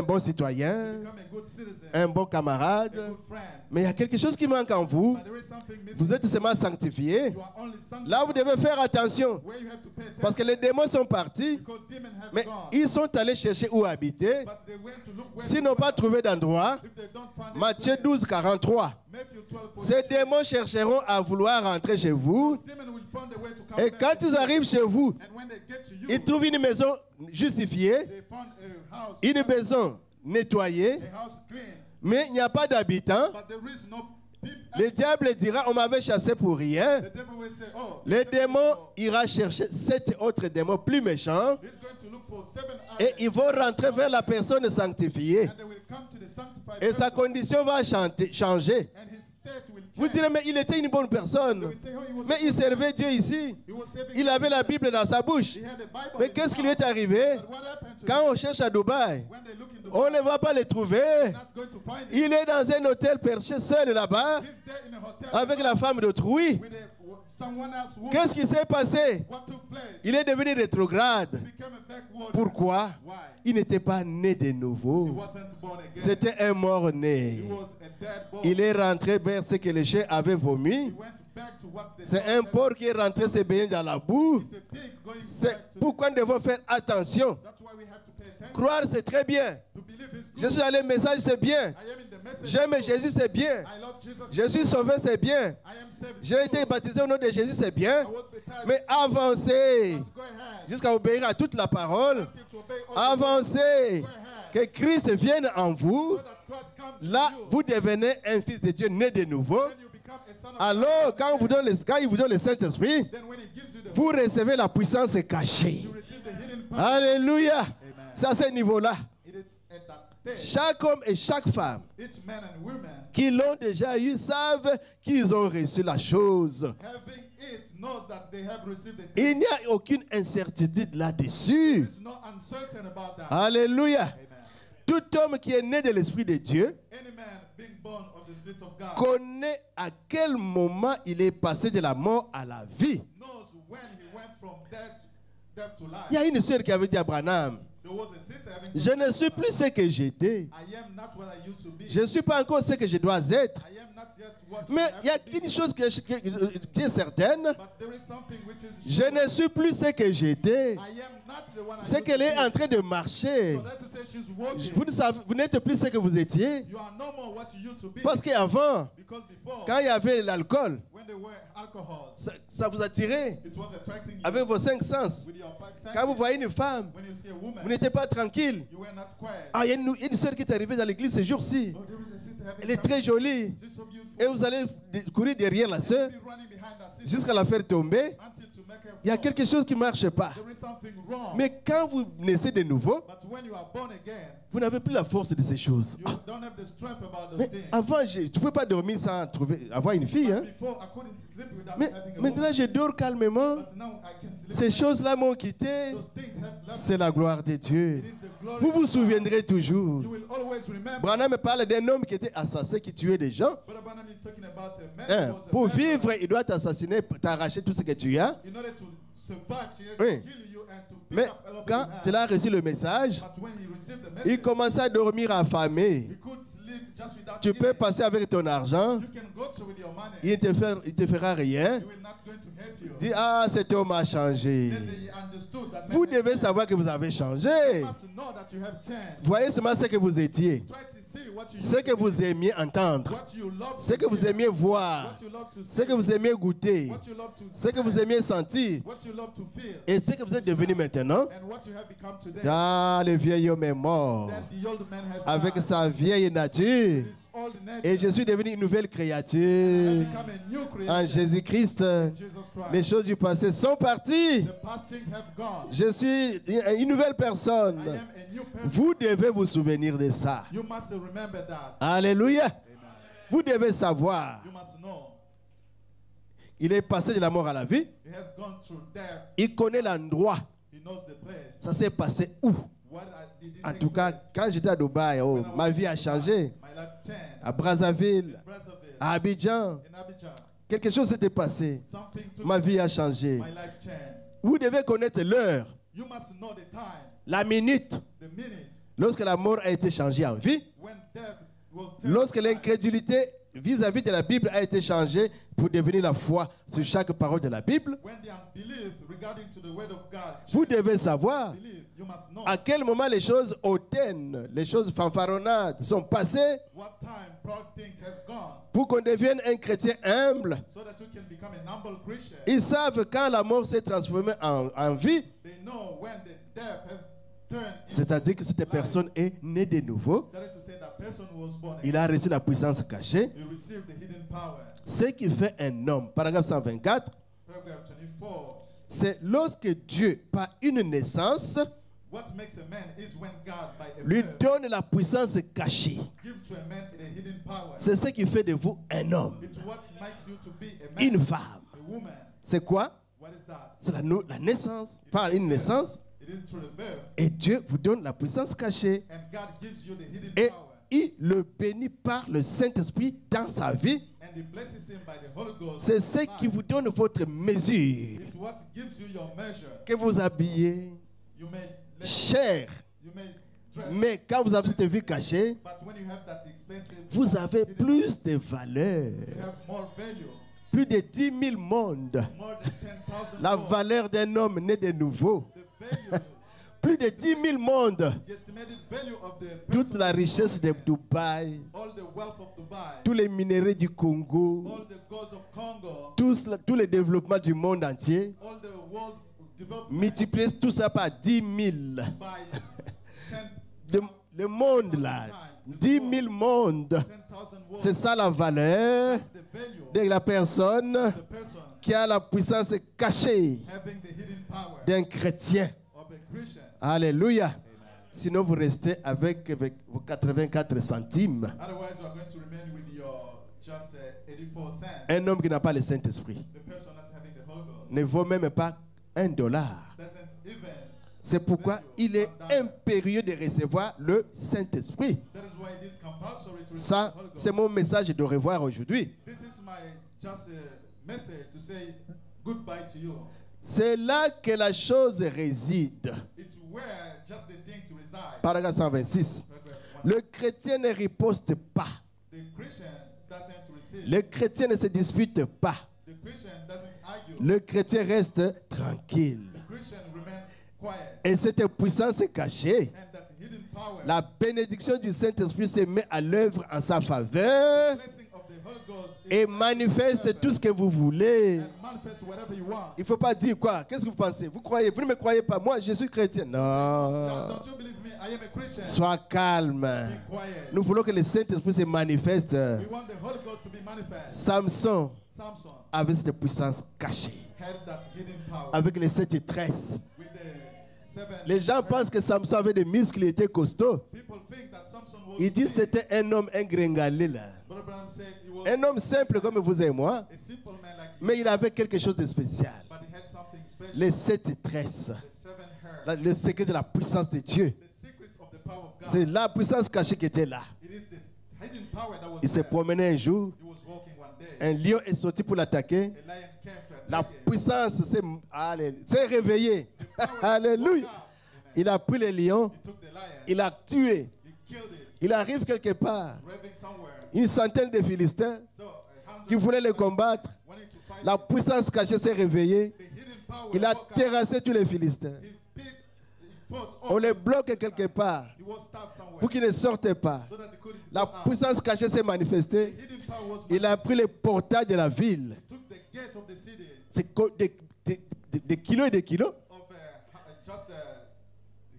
bon citoyen, Become a good citizen, un bon a camarade. good friend. Mais il y a quelque chose qui manque en vous. But there is something missing. Vous êtes seulement sanctifié. You are only sanctified. Là, vous devez faire attention. Where you have to pay attention. Parce que les démons sont partis, Because demons have mais gone. ils sont allés chercher où habiter. But they went to look where S'ils to n'ont pas dwell. trouvé d'endroit, If they don't find Matthieu it, 12, 43. Matthew 12, Ces 42. démons chercheront à vouloir rentrer chez vous. Demons will find a way to come Et back quand to ils you. arrivent chez vous, And when they get to you, ils trouvent une maison justifiée, they found a house, une maison nettoyée, a house cleaned, Mais il n'y a pas d'habitants. but there is no people. Le diable dira, on m'avait chassé pour rien. The devil will say, oh, Le démon ira chercher 7 autres démons plus méchants he's going to look for 7 et others, ils vont rentrer vers la personne sanctifiée. and they will come to the sanctified Et sa person, condition va changer. and his state will Vous change. direz, mais il était une bonne They personne. will say, oh, he was Mais il servait Dieu ici. he was saving Il avait la Bible dans sa bouche. He had a Bible Mais in his qu'est-ce qui lui mouth. est arrivé? But what happened to Quand him? on cherche à Dubaï, When they look in the on Bible, ne va pas le trouver. they're not going to find him. Il est dans un hôtel perché seul là-bas He's there in a hotel avec la femme d'autrui. with someone else woman. Qu'est-ce qui s'est passé? What took place? Il est devenu rétrograde. He became a backward. Pourquoi? Why? Il n'était pas né de He nouveau. wasn't born again. C'était un mort-né. He was a dead boy. Il est rentré vers ce que les chiens avaient He vomi. went back to what they C'est thought un that porc qui est rentré se baigner dans la boue. it's a pig going C'est back to. pourquoi nous devons faire attention. That's why we have to pay attention. Croire, c'est très bien. To believe is good. Je suis allé au message, c'est bien. I am in the message. J'aime Jésus, c'est bien. I love Jesus. Je suis sauvé, c'est bien. I am saved. J'ai été baptisé au nom de Jésus, c'est bien. I was baptized. Mais avancez But go ahead. jusqu'à obéir à toute la parole. Until to obey all the Avancez. Go ahead. Que Christ vienne en vous. So that Christ comes to Là, you. vous devenez un fils de Dieu né de nouveau. Then you become a son of Alors, God. quand il vous donne le Saint-Esprit, Then when he gives you the vous recevez la puissance cachée. you receive the hidden power. Alléluia. Amen. C'est à ce niveau-là. It is at that stage. Chaque homme et chaque femme Each man and woman qui l'ont déjà eu savent qu'ils ont reçu la chose. having it knows that they have received it. Il n'y a aucune incertitude là-dessus. There is no uncertain about that. Alléluia. Amen. Tout homme qui est né de l'Esprit de Dieu Any man being born of the Spirit of God connaît à quel moment il est passé de la mort à la vie. knows when he went from death to life. Il y a une sœur qui avait dit à Branham, There was a sister having je ne suis plus ce que j'étais. I am not what I used to be. Je ne suis pas encore ce que je dois être. I am not yet what Mais I il y a have to be. une chose qui est certaine. But there is something which is Je ne suis plus ce que j'étais. I am not the one I C'est used qu'elle to est be. en train de marcher. So that to say she's walking. Vous n'êtes plus ce que vous étiez. You are no more what you used to be. Parce qu'avant, Because before, quand il y avait l'alcool, when there were alcohol, ça vous attirait it was attracting you avec vos 5 sens. with your five senses. Quand vous voyez une femme, When you see a woman, vous n'étiez pas tranquille. you were not quiet. Ah, il y a une soeur qui est arrivée dans l'église ce jour-ci. Oh, there is a sister having Elle est très jolie. She's so beautiful. Et vous allez courir derrière la sœur Be running behind that sister jusqu'à la faire tomber. until to make her Il y a fall. quelque chose qui ne marche pas. There is something wrong. Mais quand vous naissez de nouveau, But when you are born again, vous n'avez plus la force de ces choses. you don't have the strength about those Mais things. avant, tu ne pouvais pas dormir sans avoir une fille. Hein? Before, I couldn't sleep without Mais having a maintenant, woman. je dors calmement. But now I can sleep. Ces choses-là m'ont quitté. Those things have left. C'est la gloire de Dieu. It is the glory Vous of vous God. souviendrez toujours. You will always remember. Branham me parle d'un homme qui était assassin, qui tuait des gens. Brother Branham is talking about a man Hein, who was a pour murderer. vivre, il doit t'assassiner, t'arracher tout ce que tu as. In order to survive, she had Oui. to kill you and to pick Mais up all of quand what tu you as had. reçu le message, But when he received the il message, commençait à dormir affamé. he could sleep just without Tu peux eating. passer avec ton argent, You can go through with your money. il te fera rien. He will not going to hurt you. Dis, ah, cet homme a changé. Then they understood that Vous man devez has savoir que vous avez changé. changed. You must know that you have changed. Voyez seulement ce que vous étiez, Try to see what you ce used que to be, vous aimiez entendre, what you love ce to que vous hear, aimiez voir, what you love to ce see, que vous aimiez goûter, what you love to ce que vous smell, aimiez sentir what you love to feel, et ce que vous êtes devenu maintenant. and what you have become today. Ah, le vieil homme est mort Then the old man has avec died. sa vieille nature. His old nature Et je suis devenu une nouvelle has créature become a new en creation. Jésus-Christ. Jesus Les Christ. choses du passé sont parties. The past things have gone. Je suis une nouvelle personne. I am a new person. Vous devez vous souvenir de ça. You must remember that. Alléluia. Amen. Vous devez savoir. You must know. Il est passé de la mort à la vie. He has gone through death. Il connaît l'endroit. He knows the place. Ça s'est passé où? What did it En take tout cas, place? quand j'étais à Dubaï, oh, When I ma was vie a in changé. My life changed. À Brazzaville, In Brazzaville, à Abidjan, in Abidjan, quelque chose s'était passé. something took Ma vie a place. changé. My life changed. Vous devez connaître l'heure, You must know the time, la minute, the minute, lorsque la mort a été changée en vie, when death will turn lorsque to life. l'incrédulité vis-à-vis de la Bible a été changée pour devenir la foi sur chaque parole de la Bible. When the unbelief regarding to the word of God Vous devez savoir believe, you must know à quel moment les choses hautaines, les choses fanfaronnades sont passées what time proud things has gone pour qu'on devienne un chrétien humble. so that you can become an humble Christian. Ils savent quand la mort s'est transformée en vie, They know when the death has turned into c'est-à-dire que cette life. personne est née de nouveau. That is to say that person who was born Il again, a reçu la puissance cachée. he received the hidden power. Ce qui fait un homme, paragraphe 124, Paragraph 24. c'est lorsque Dieu, par une naissance, What makes a man is when God, by a lui birth, donne la puissance cachée. gives to a man the hidden power. C'est ce qui fait de vous un homme, It's what makes you to be a man, une femme. a woman. C'est quoi? What is that? C'est la naissance, par une naissance. It is through the birth, Et Dieu vous donne la puissance cachée. and God gives you the hidden Et power, il le bénit par le Saint-Esprit dans sa vie. and He blesses him by the Holy Ghost. C'est in ce his qui life. vous donne votre mesure. It's what gives you your measure. Que vous habillez You may let, cher. you may dress, Mais quand vous avez cette vie cachée, but when you have that expensive, vous avez hidden plus de valeur. you have more value, Plus de 10 000 mondes. more than 10,000 La more. valeur d'un homme né de nouveau. The value, Plus de 10 000 mondes. the estimated value of the Toute person, la richesse de Dubaï. all the wealth of Dubai, Tous les minéraux du Congo. all the gold of Congo, Tous les développements du monde entier. all the world development Multipliez tout ça par 10 000. by 10, Le monde là. 10 000 mondes. 10,000 world. C'est ça la valeur That's the value de la personne of the person qui a la puissance cachée having the hidden power d'un chrétien. of a Christian. Alléluia. Sinon, vous restez avec vos 84 centimes. Otherwise, you are going to remain with your just 84 cents. Un homme qui n'a pas le Saint-Esprit The person not having the Holy Ghost ne vaut même pas $1. doesn't even. C'est pourquoi il est impérieux de recevoir le Saint-Esprit. That is why it is compulsory to receive Ça, the Holy Ghost. c'est mon message de revoir aujourd'hui. This is my just message to say goodbye to you. C'est là que la chose réside. It's where just the things reside. Paragraphe 126. Paragraph one. Le chrétien ne riposte pas. The Christian doesn't receive. Le chrétien ne se dispute pas. The Christian doesn't argue. Le chrétien reste tranquille. The Christian remains quiet. Et cette puissance est cachée. And that hidden power, La bénédiction du Saint-Esprit se met à l'œuvre en sa faveur blessing of the Holy Ghost is et manifeste tout ce que vous voulez. and manifest whatever you want. Il ne faut pas dire quoi. Qu'est-ce que vous pensez? Vous croyez? Vous ne me croyez pas? Moi, je suis chrétien. Now, Non. don't you believe me? I am a Christian. Sois calme. Be quiet. Nous voulons que le Saint-Esprit se manifeste. We want the Holy Ghost to be manifest. Samson Samson avait cette puissance cachée. had that hidden power Avec les 7 tresses. with the 7. Les gens pensent que Samson avait des muscles, il était costaud. People think that Samson was Ils disent que big. c'était un homme ingringalé là. Brother Branham said he was Un homme simple comme vous et moi. a simple man like you, Mais il avait quelque chose de spécial. but he had something special. Les 7 tresses. The 7 hairs. Le secret de la puissance de Dieu. The secret of the power of God. C'est la puissance cachée qui était là. It is this hidden power that was Il s'est there. promené un jour. He was walking one day. Un lion est sorti pour l'attaquer. A lion came to La attack him. puissance s'est réveillée. Alléluia. Woke up. Amen. Il a pris le lion. He took the lion. Il a tué. He killed it. Il arrive quelque part. Raving somewhere. Une centaine de Philistins So, a hundred qui voulaient le combattre. wanting to fight La him. puissance cachée s'est réveillée. The hidden power Il a woke up. terrassé tous les Philistins. He fought On all les this. bloque quelque part He was stopped somewhere. pour qu'ils ne sortent pas. So that he couldn't La go out. puissance cachée s'est manifestée. The hidden power was Il a pris le portail de la ville. took the gate of the city C'est des kilos et des kilos. of just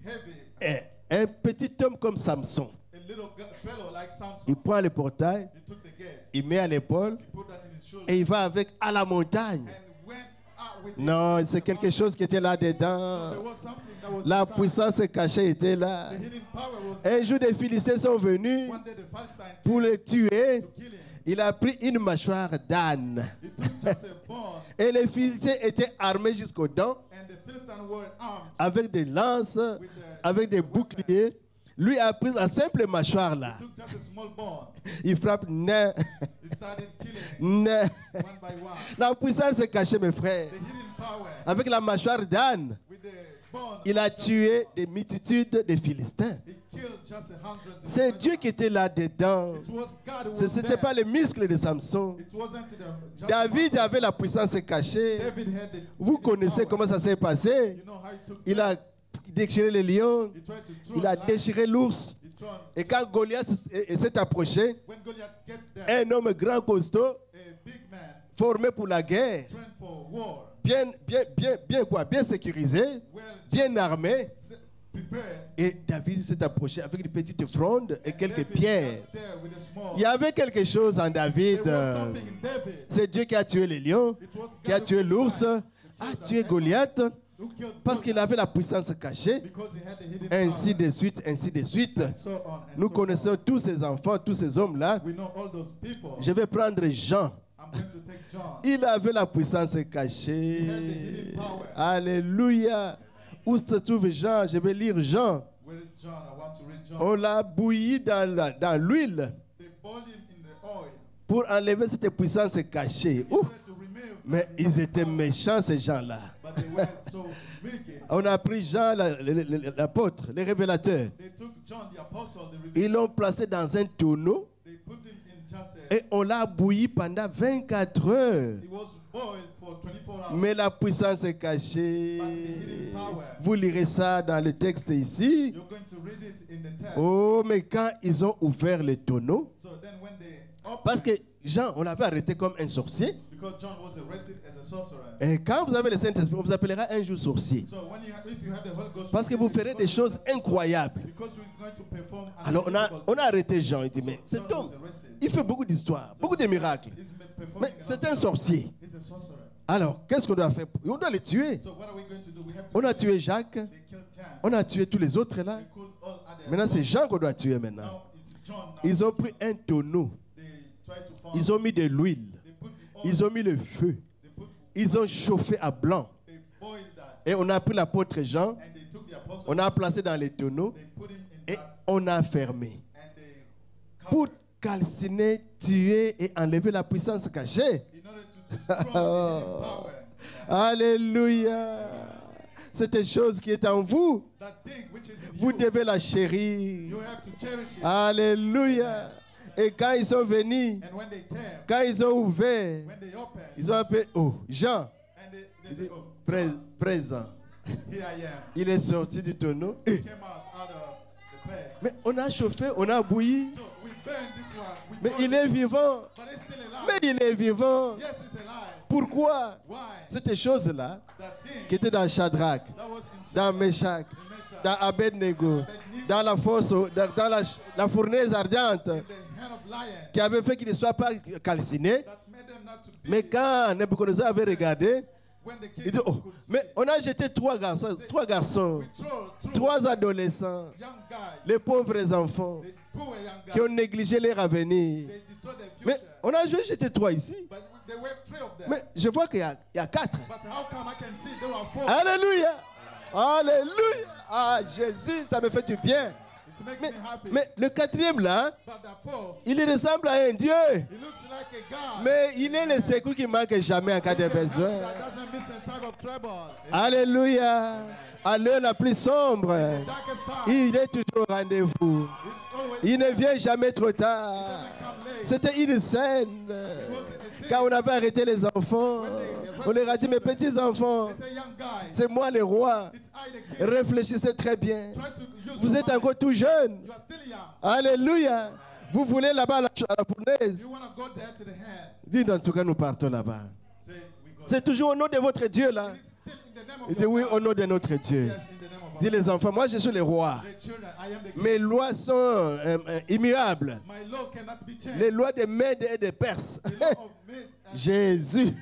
heavy. Et un petit homme comme Samson, A little fellow like Samson. il prend le portail, He took the gate. il met à l'épaule He put that in his shoulder. et il va avec à la montagne. And went out with Non, c'est quelque chose qui était là There dedans. was something that was La inside. puissance cachée était là. The hidden power was Un jour, des Philistins sont venus one day the Philistine pour le tuer. came to kill him. Il a pris une mâchoire d'âne. He took just a bone Et les Philistins étaient armés jusqu'aux dents, and the Philistines were armed avec des lances, avec des boucliers. Lui a pris la simple mâchoire là. took just a small bone. Il frappe, nain, He started killing nain. one by one. La puissance est cachée, mes frères. The hidden power Avec la mâchoire d'âne, with the bone. il a tué des multitudes de Philistins. He killed just hundreds of C'est Dieu qui était là-dedans. It was God who Ce was n'était there. pas les muscles de Samson. It wasn't just David muscles. avait la puissance cachée. David had the Vous hidden connaissez power. comment ça s'est passé. You know how he took Il a déchiré le lion, He tried to throw il a the lion. déchiré l'ours. He thrown- Et quand Goliath s'est approché, When Goliath get there, un homme grand costaud, a big man formé pour la guerre, trained for war, bien sécurisé, well bien armé, prepared. Et David s'est approché avec une petite fronde et And quelques David pierres. got there with a small. Il y avait quelque chose en David. There was something in David. C'est Dieu qui a tué les lions, It was qui a God tué who l'ours, killed a the tué lion, Goliath, who killed parce qu'il Goliath, avait la puissance cachée. because he had the hidden Ainsi power. de suite, ainsi de suite. And so on and Nous so connaissons tous ces enfants, tous ces hommes-là. on. We know all those people. Je vais prendre Jean. I'm going to take John. Il avait la puissance He had the cachée. hidden power. Alléluia. Où se trouve Jean? Je vais lire Jean. Where is John? I want to read John. On l'a bouilli dans l'huile They boiled him in the oil. pour enlever cette puissance cachée. He Ouh, wanted to remove mais the ils étaient power, méchants, ces gens-là. but they were so wicked. On a pris Jean, l'apôtre, le révélateur. They took John the apostle, Ils l'ont placé dans un tonneau they put him in just a, et on l'a bouilli pendant 24 heures. he was boiled for 24 hours. Mais la puissance est cachée. Vous lirez ça dans le texte ici. You're going to read it in the text. Oh, mais quand ils ont ouvert le tonneau, So then when they opened, parce que Jean, on l'avait arrêté comme un sorcier. because John was arrested as a sorcerer. Et quand vous avez le Saint-Esprit, on vous appellera un jour sorcier. So when if you have the Holy Ghost, Parce que vous ferez des choses incroyables. because you're going to perform Alors on a arrêté Jean. Il dit, mais John cet homme, was arrested. il fait beaucoup d'histoires, beaucoup de miracles. He's performing Mais a lot c'est of un sorcier. miracles. He's a sorcerer. Alors, qu'est-ce qu'on doit faire? On doit le tuer. So what are we going to do? We have to On a kill him. tué Jacques. They killed Jan. On a tué tous les autres là. They killed all other. Maintenant, c'est Jean qu'on doit tuer maintenant. Now it's John. Now Ils ont pris un tonneau. they try to find. Ils ont mis de l'huile. They put the oil. Ils ont mis le feu. They put. Ils ont chauffé à blanc. They boiled that. Et on a pris l'apôtre Jean. And they took the apostle. On a placé dans les tonneaux. They put him in Et that. on a fermé. And they Pour covered. calciner, tuer et enlever la puissance cachée. In order to destroy the hidden power. Alléluia. Cette chose qui est en vous, That thing which is in vous you, devez la chérir. you have to cherish it. Alléluia. Et quand ils sont venus, And when they came, quand ils ont ouvert, when they opened, ils ont appelé, oh, Jean, and they say, oh, présent. here I am. Il est sorti du tonneau. He came out of the place. Mais on a chauffé, on a bouilli. So we burned this one. We Mais burned il it, est vivant. but it's still alive. Mais il est vivant. Yes, it's alive. Pourquoi? Why? Cette chose-là, That thing qui était dans Shadrach, that was in dans Shadrach, Meshach, in Meshach, dans Abednego, dans la fosse, dans la fournaise ardente, in the hand of lion, qui avait fait qu'il ne soit pas calciné. that made them not to be. Mais quand Nebuchadnezzar avait regardé, When the king il dit, oh, could see, mais on a jeté trois garçons, we threw trois adolescents, young guys, les pauvres enfants, the poor young guys. qui ont négligé leur avenir. They destroyed their Mais future. on a juste jeté trois ici. But there were three of them. Mais je vois qu'il y a quatre. But how come I can see there were four? Alléluia. Alléluia. Ah, Jésus, ça me fait du bien. It makes me happy. Mais le quatrième là, But that fourth, il ressemble à un Dieu. he looks like a God. Mais il est le secours qui manque jamais en cas de besoin. That doesn't miss in time of trouble. Alléluia. À l'heure la plus sombre, The darkest time, il est toujours au rendez-vous. it's always Il ne vient jamais trop tard. come late. C'était une scène. Quand on avait arrêté les enfants, on leur a dit, mes petits enfants, It's a young guy. c'est moi le roi. It's I the king. Réfléchissez très bien. Try to use Vous your êtes mind. encore tout jeune. You are still young. Alléluia. Vous voulez là-bas à la fournaise. You want to go there to the hand. Dites en tout cas, nous partons là-bas. Say, we go. C'est toujours au nom de votre Dieu là. It's still in the name of Il dit your oui, God. au nom de notre Dieu. Yes, in the name of Dis our les enfants, moi je suis le roi. The children, I am the king. Mes lois sont immuables. My law cannot be changed. Les lois des Mèdes et des Perses. The law of Mid and Jésus.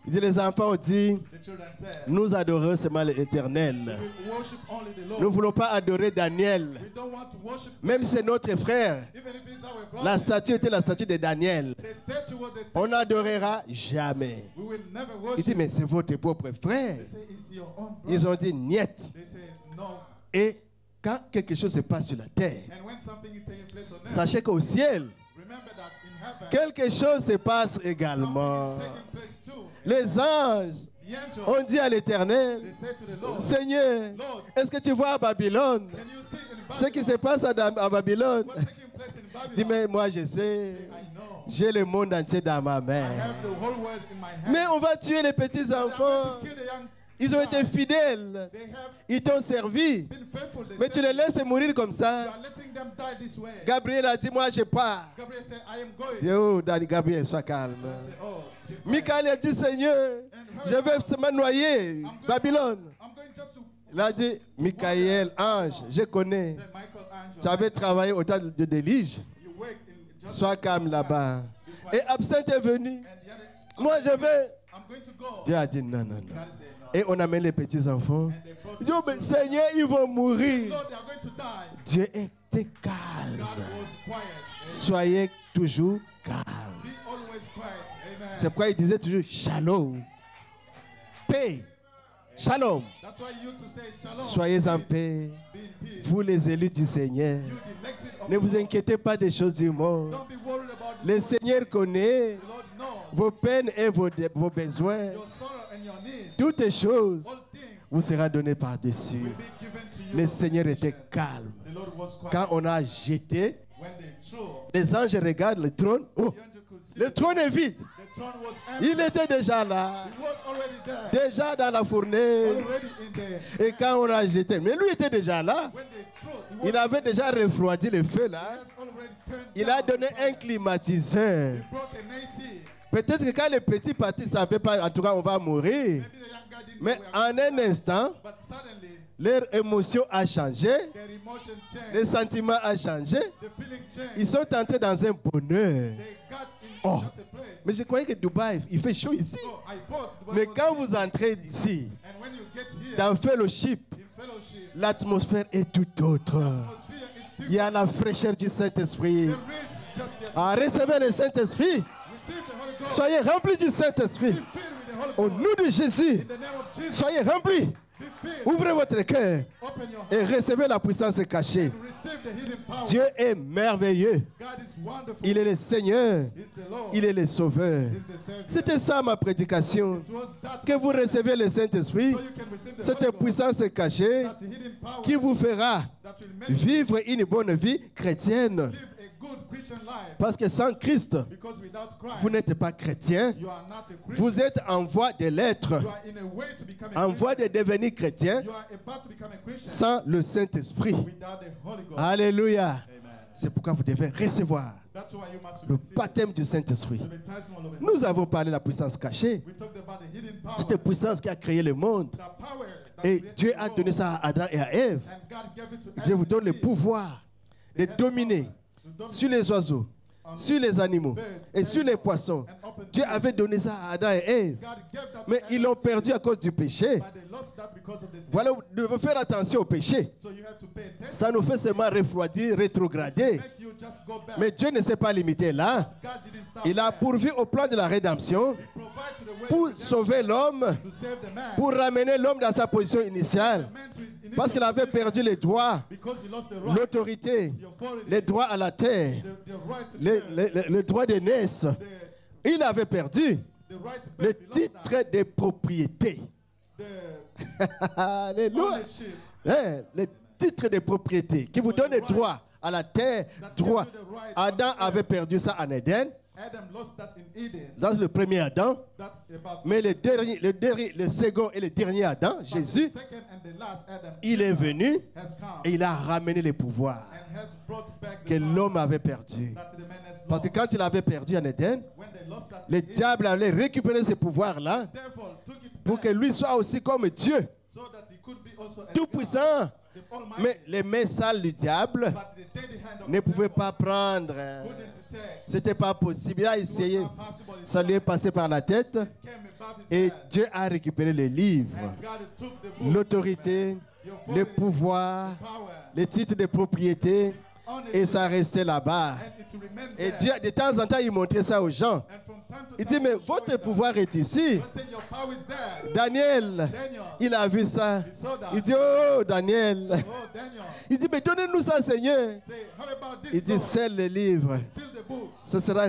Il dit les enfants ont dit, the children said, nous adorons seulement l'Éternel. we worship only the Lord. Nous ne voulons pas adorer Daniel. We don't want to worship, Même si c'est notre frère. even if it's our brother. La statue était la statue de Daniel. The statue was the On statue. n'adorera jamais. We will never Il worship. dit, mais c'est votre propre frère. They say it's your own brother. Ils ont dit, niet. They say no. Et quand quelque chose se passe sur la terre, And when something is taking place on earth, sachez qu'au ciel, remember that in heaven, quelque chose se passe something également. is taking place too. Les anges The angel, ont dit à l'Éternel, they say to the Lord, Seigneur, Lord, est-ce que tu vois à Babylone can you see in ce qui se Babylon passe à Babylone? what's taking place in Babylon? Dis, mais moi je sais, I know. j'ai le monde entier dans ma I main. have the whole world in my hand. Mais on va tuer les petits They are enfants. going to kill the young Ils ont été child. fidèles. They have Ils t'ont servi. been faithful. They Mais tu said, les laisses mourir comme you ça. are letting them die this way. Gabriel a dit, moi je pars. Gabriel said, I am going. Dis, oh, Gabriel, sois calme. I said, oh, keep quiet. Michael a dit, Seigneur, je vais me noyer. Babylone. I'm going just to Il a dit, Michael, ange, je connais. Said, Michael Tu Angel, avais travaillé au temps de délige. you worked in just Sois calme là-bas. be quiet. Et Absinthe est venu. And the other, Moi, je vais. I'm going to go. Dieu a dit non, non, non. God said no. Et on amène les petits-enfants. And they brought Il dit, oh, the mais children. Seigneur, ils vont mourir. Lord, they are going to die. Dieu était calme. God was quiet. Amen. Soyez toujours calme. Be always quiet. Amen. C'est pourquoi il disait toujours shalom. Paix. Shalom. That's why you to say shalom. Soyez en Peace. paix. Be in peace. Vous les élus du Seigneur. You elected of Ne the vous Lord. inquiétez pas des choses du monde. Don't be worried about the Le world. Seigneur connaît The Lord knows vos peines et vos besoins. your sorrow and your need. Toutes les choses All things vous sera donné par-dessus. will be given to you. Le with Seigneur était condition. calme. The Lord was quiet. Quand on a jeté, When they threw, les anges regardent le trône. Oh, the angel could see le trône est vide. the throne was empty. Il était déjà là, He was already there. déjà dans la fournaise. Already in there. Et quand on a jeté, mais lui était déjà là. When they threw, he Il avait déjà refroidi le feu là. has already turned Il a down donné the fire. un climatiseur. He brought an AC. Peut-être que quand les petits partis ne savaient pas, en tout cas, on va mourir. Maybe the young guy didn't Mais know we are en un instant, But suddenly, leur émotion a changé, their emotion changed. le sentiment a changé. The feeling changed. Ils sont entrés dans un bonheur. They got in Oh. just a place. Mais je croyais que Dubaï, il fait chaud ici. So I thought the Mais Bible quand was- vous entrez ici, and when you get here dans fellowship, in fellowship, l'atmosphère est tout autre. atmosphere is different. Il y a la fraîcheur du Saint-Esprit. There is just the Ah, recevez le Saint-Esprit. receive the Holy Ghost. Soyez remplis du Be Saint-Esprit. filled with the Holy Au Ghost. nom de Jésus, In the name of Jesus, soyez remplis. be filled. Ouvrez votre cœur Open your et heart recevez la puissance cachée. and receive the hidden power. Dieu est merveilleux. God is wonderful. Il est le Seigneur. He's the Lord. Il est le Sauveur. He's the Savior. C'était ça ma prédication. It was that Que vous recevez le Saint-Esprit, so you can receive the cette Holy Ghost. puissance cachée That hidden power qui vous fera that will make you vivre une bonne vie chrétienne. live a good Christian life. Parce que sans Christ, Because without Christ, vous n'êtes pas chrétien. you are not a Christian. Vous êtes en voie de l'être, You are in a way to become a en voie de Christian. devenir chrétien You are about to become a Christian sans le Saint-Esprit. without the Holy Ghost. Alléluia. Amen. C'est pourquoi vous devez recevoir That's why you must le receive baptême du Saint-Esprit. the baptism of the Nous avons parlé de la puissance cachée. We talked about the hidden power. Cette puissance qui a créé le monde. The power that Et created Dieu the a world. donné ça à Adam et à Ève. And God gave it to Dieu vous Adam donne le and Eve. pouvoir de dominer To dominate sur les oiseaux, sur les animaux et sur les poissons. and open Dieu avait donné ça à Adam et Ève. God gave that Mais to ils Adam l'ont perdu à cause du péché. but they lost that because of the sin. Voilà, vous devez faire attention au péché. So you have to pay attention. Ça nous fait seulement refroidir, rétrograder. Make you just go back. Mais Dieu ne s'est pas limité là. God didn't stop Il a there. pourvu au plan de la rédemption He provided to the way pour of redemption sauver l'homme, to save the man. pour ramener l'homme dans sa position initiale. The man to his initial Parce qu'il avait position perdu les droits, because he lost the right, l'autorité, the authority, les droits à la terre, the right to live, le droit d'aînesse. the Il avait perdu right to le birth. He lost that. titre de propriété. The Alléluia. ownership Hein, le titre de propriété qui vous donne le droit à la terre, droit. Adam avait perdu ça en Éden, Adam lost that in Eden. dans le premier Adam. That's about Mais le second et le dernier Adam, but Jésus, the second and the last Adam il est venu has come et il a ramené les pouvoirs and has brought back the que power l'homme avait perdu. that the man has Parce que lost. quand il avait perdu en Éden, When they lost that le in Eden, diable allait récupérer ces pouvoirs-là the devil took it pour back que lui soit aussi comme Dieu, so that he could be also a tout God, puissant. the Almighty. Mais les mains sales du diable But the dirty hand of ne the pouvaient devil pas prendre. couldn't detect. C'était pas possible. Il a It was essayé. not possible. It Ça lui est passé par la tête. came above his Et head. Dieu a récupéré les livres, And God took the book, l'autorité, the le authority, pouvoir, power, les titres de propriété. ownership, Et ça restait là-bas. and it remained Et there. Dieu, de temps en temps, il montrait ça aux gens. And from time to Il time, dit, mais he showed votre that. pouvoir est ici. God said, your power is there. Daniel, Daniel, il a vu ça. he saw that. Il dit, oh Daniel. Oh, Daniel, Il dit, mais donnez-nous ça, Seigneur. say, how about this? Il dit, Lord? scelle le livre. Seal the book. Ce sera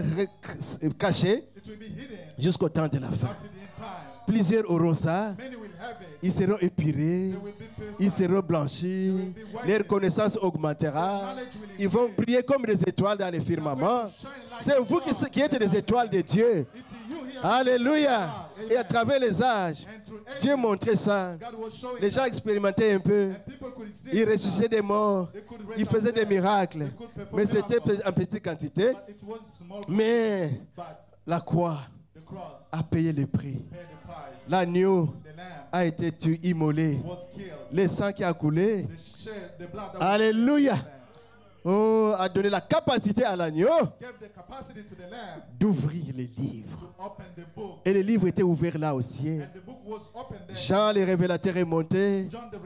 caché It will be hidden jusqu'au temps de la fin. up to the end time. Plusieurs auront ça. Many will have it. Ils seront épurés. They will be purified. Ils seront blanchis. Leur connaissance augmentera. Ils vont briller comme des étoiles dans les firmaments. Shine like C'est a vous star. qui êtes des étoiles de Dieu. It's you here. Alléluia. Amen. Et à travers les âges, And through Dieu ages, montrait ça. God was showing Les gens that. expérimentaient un peu. And people could still Ils do ressuscitaient that. des morts. They could Ils raise faisaient up des dead. miracles. They could perform Mais c'était miracles. en petite quantité. But it was small. Mais But la croix, the cross, a payé le prix. paid the price. L'agneau The lamb a été immolé. was killed. Le sang qui a coulé, The blood that was alléluia, shed a donné la capacité à l'agneau gave the capacity to the lamb d'ouvrir les livres. to open the book. Et les livres étaient ouverts là au ciel. And the book was opened there. Jean le révélateur est monté. John the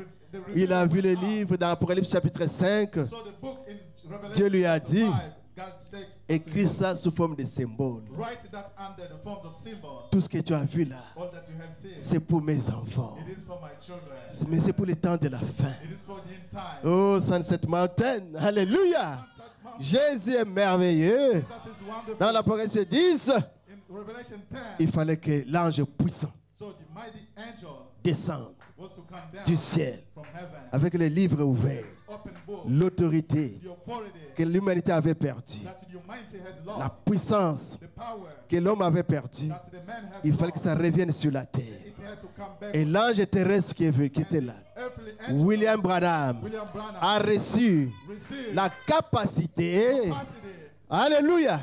Il a vu le revealer livre dans Apocalypse chapitre 5. saw the book in Revelation Dieu lui a chapter dit, 5. God said to écris him, ça sous forme de symbole. write that under the forms of symbol. Tout ce que tu as vu là, All that you have seen. c'est pour mes enfants. It is for my children. Mais c'est pour le temps de la fin. It is for the end time. Oh, Sunset Mountain, alléluia. Sunset Mountain. Jésus est merveilleux. Jesus is wonderful. Dans l'Apocalypse 10, In Revelation 10, il fallait que l'ange puissant so the mighty angel descende was to come down du ciel from heaven. avec les livres ouverts, Open book. l'autorité The authority que l'humanité avait perdue, that the humanity has lost. la puissance The power que l'homme avait perdue. that the man has Il fallait que lost. ça revienne sur la terre. It had to come back. Et l'ange terrestre qui était là, Earthly angel William Branham, William Branham a reçu received la capacité, capacity. alléluia,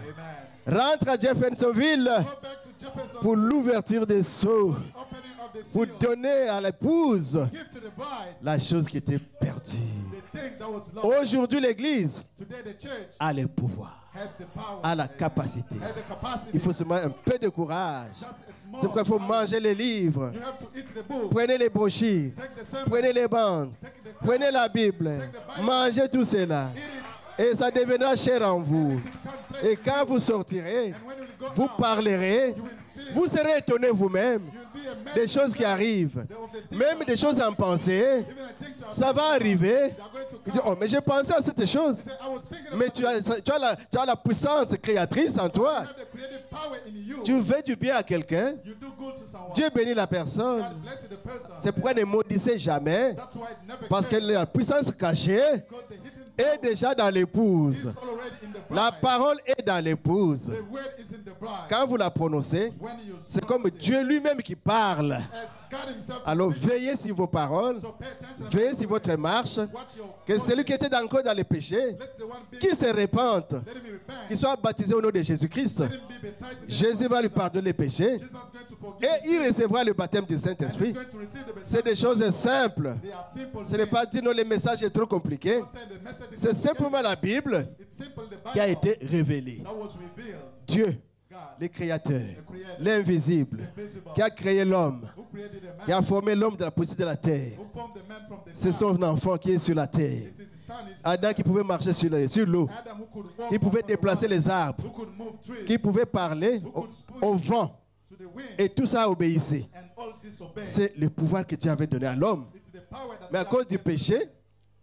Amen. rentre à Jeffersonville Go back to Jefferson. pour l'ouverture des sceaux, Opening of the pour seal. donner à l'épouse Give to the bride la chose qui était perdue. the thing that was lost. Aujourd'hui, l'Église Today the church a le pouvoir, has the power. a la capacité. Has the capacity. Il faut seulement un peu de courage. Just a small C'est pourquoi il faut power. manger les livres, You have to eat the book. prenez les brochures, Take the sermon. prenez les bandes, Take the prenez la Bible, mangez tout cela. Eat it. Et ça deviendra cher en vous. It becomes flesh. Et quand vous sortirez, And when you go vous out, parlerez, you will speak. vous serez étonné vous-même You'll be amazed des choses qui arrivent. of the things Même des choses impensées, even the things you are ça va arriver. they are going to Il dit, come. oh, mais j'ai pensé à cette chose. He said, I was thinking Mais about tu as la puissance créatrice en you toi. have the creative power in you. Tu veux du bien à quelqu'un. You do good to someone. Dieu bénit la personne. God bless the person. C'est pourquoi ne maudissez jamais. That's why it never Parce que came, la puissance cachée because the hidden est déjà dans l'épouse. is already in the bride. La parole est dans l'épouse. The word is in the bride. Quand vous la prononcez, When you c'est comme pronounce it, Dieu lui-même qui parle. as God himself Alors speaks. veillez sur vos paroles, So pay attention. veillez sur votre marche. Watch your Que celui qui était encore dans le péché, let the one be qu'il se répande, let him repent. qu'il soit baptisé au nom de Jésus-Christ. Let him be baptized in the Jésus name va of lui Jesus. pardonner les péchés Jesus is going to forgive et his il sins, recevra le baptême du and he's Saint-Esprit. going to receive the C'est des baptism. choses simples. They are simple Ce n'est things. pas dire non, le message est trop compliqué. Don't say the message is C'est complicated. simplement la Bible It's simple, the qui a Bible été révélée. that was revealed. Dieu, God, le Créateur, the Creator, l'invisible, invisible, qui a créé l'homme, who created the qui a man, formé l'homme de la poussière de la terre. who formed the man from the C'est ground. son enfant qui est sur la terre. It is his son, his Adam qui pouvait marcher sur l'eau, Adam who could walk qui pouvait upon the déplacer water, les arbres, who could move trees qui pouvait parler au vent. to the wind, Et tout ça obéissait. and all this obeyed. C'est le pouvoir que Dieu avait donné à l'homme. It's the power that Mais à God cause du gave péché,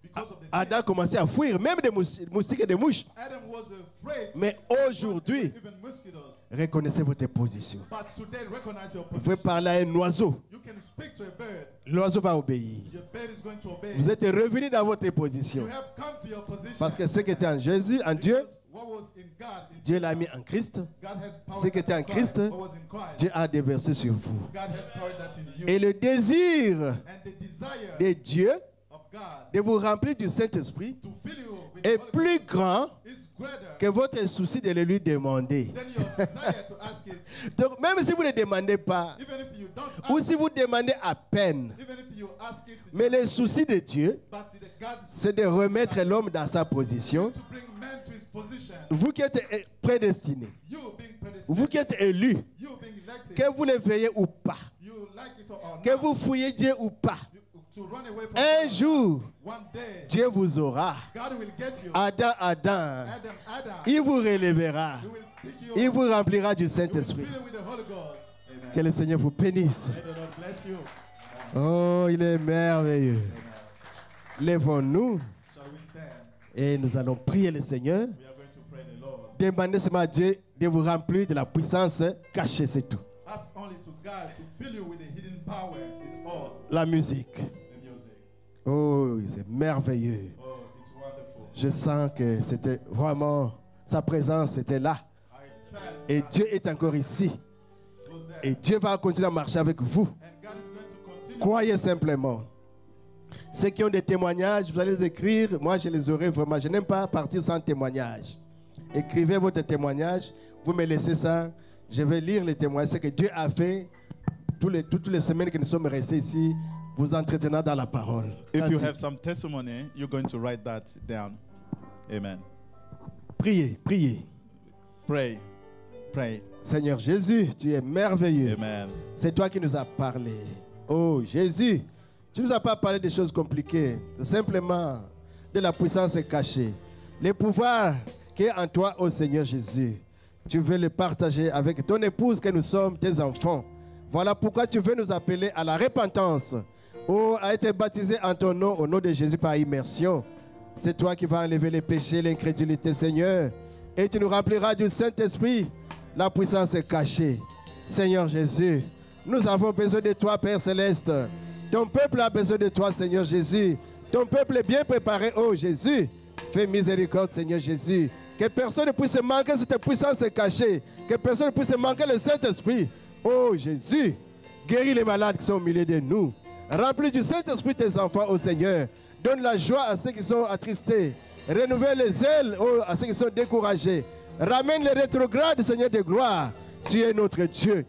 because of the sin. Adam commençait à fuir, même des moustiques et des mouches. Adam was afraid. Mais aujourd'hui, Even mosquitoes. reconnaissez votre position. But today, recognize your Vous pouvez position. parler à un oiseau. You can speak to a bird. L'oiseau va obéir. Your bird is going to obey. Vous êtes revenu dans votre position. You have come to your position. Parce que ce qui était en Jésus, en Dieu, Because what was in God, in Dieu l'a mis en Christ. God has power Ce qui était en that in Christ, Christ, what was in Christ, Dieu a déversé sur vous. God has power that in you. Et le désir And the desire de Dieu of God de vous remplir du Saint-Esprit to fill you with est the Holy plus Ghost grand is greater que votre souci de le lui demander. than your desire to ask it. Donc, même si vous ne demandez pas, Even if you don't ou ask si vous demandez à peine, even if you ask it, mais le souci de Dieu, but God's c'est de remettre l'homme dans sa position. to bring man to his position. Vous qui êtes prédestiné, You being predestined, vous qui êtes élu, you being elected, que vous le veillez ou pas, you like it or que not, vous fouillez Dieu ou pas, to run away from un God. jour, One day, Dieu vous aura. God will get you. Adam, Adam, il vous relèvera. He will pick you Il up. vous remplira du He will Saint-Esprit. fill you with the Holy Ghost. Amen. Que le Seigneur vous bénisse. May the Lord bless you. Oh, il est merveilleux. Lèvons-nous Shall we stand? et nous allons prier le Seigneur. We are going to pray the Lord. Demandez seulement à Dieu de vous remplir de la puissance cachée, c'est tout. Ask only to God to fill you with the hidden power. It's all La musique. the music. Oh, c'est merveilleux. Oh, it's wonderful. Je sens que c'était vraiment, sa présence était là. I felt Et Dieu est encore ici. was there. Et Dieu va continuer à marcher avec vous. And God is going to continue. Croyez simplement. Ceux qui ont des témoignages, vous allez les écrire. Moi, je les aurai vraiment. Je n'aime pas partir sans témoignage. Écrivez votre témoignage. Vous me laissez ça. Je vais lire les témoignages, ce que Dieu a fait toutes les semaines que nous sommes restés ici, vous entretenant dans la parole. If you have some testimony, you're going to write that down. Amen. Priez, priez. Pray. Pray. Seigneur Jésus, tu es merveilleux. Amen. C'est toi qui nous as parlé. Oh Jésus, tu ne nous as pas parlé des choses compliquées. C'est simplement de la puissance cachée. Le pouvoir qui est en toi, oh Seigneur Jésus. Tu veux le partager avec ton épouse que nous sommes, tes enfants. Voilà pourquoi tu veux nous appeler à la repentance. Oh, à être baptisé en ton nom, au nom de Jésus par immersion. C'est toi qui vas enlever les péchés, l'incrédulité, Seigneur. Et tu nous rempliras du Saint-Esprit. La puissance est cachée. Seigneur Jésus, nous avons besoin de toi, Père Céleste. Ton peuple a besoin de toi, Seigneur Jésus. Ton peuple est bien préparé, oh Jésus. Fais miséricorde, Seigneur Jésus. Que personne ne puisse manquer cette puissance cachée. Que personne ne puisse manquer le Saint-Esprit. Oh Jésus, guéris les malades qui sont au milieu de nous. Remplis du Saint-Esprit tes enfants, oh Seigneur. Donne la joie à ceux qui sont attristés. Renouvelle les ailes à ceux qui sont découragés. Ramène les rétrogrades, Seigneur de gloire. Tu es notre Dieu.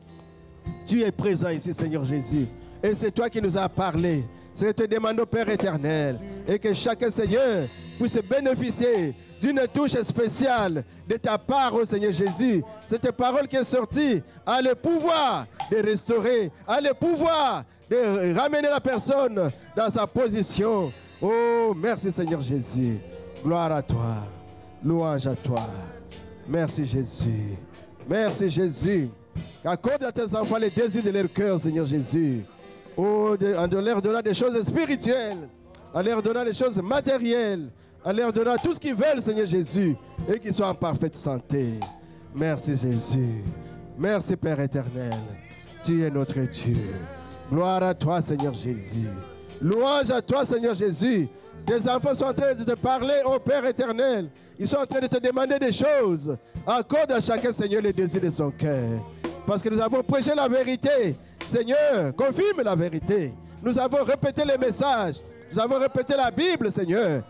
Tu es présent ici, Seigneur Jésus. Et c'est toi qui nous as parlé. C'est que te demandons, Père éternel. Et que chacun, Seigneur, puisse bénéficier d'une touche spéciale de ta part, oh Seigneur Jésus. Cette parole qui est sortie a le pouvoir de restaurer, a le pouvoir de ramener la personne dans sa position. Oh, merci Seigneur Jésus. Gloire à toi. Louange à toi. Merci Jésus. Merci Jésus. Accorde à tes enfants les désirs de leur cœur, Seigneur Jésus. Oh, en leur donnant des choses spirituelles, en leur donnant des choses matérielles, en leur donnant tout ce qu'ils veulent, Seigneur Jésus, et qu'ils soient en parfaite santé. Merci Jésus. Merci Père éternel. Tu es notre Dieu. Gloire à toi, Seigneur Jésus. Louange à toi, Seigneur Jésus. Tes enfants sont en train de te parler, ô Père éternel. Ils sont en train de te demander des choses. Accorde à chacun, Seigneur, les désirs de son cœur. Parce que nous avons prêché la vérité. Seigneur, confirme la vérité. Nous avons répété les messages. Nous avons répété la Bible, Seigneur.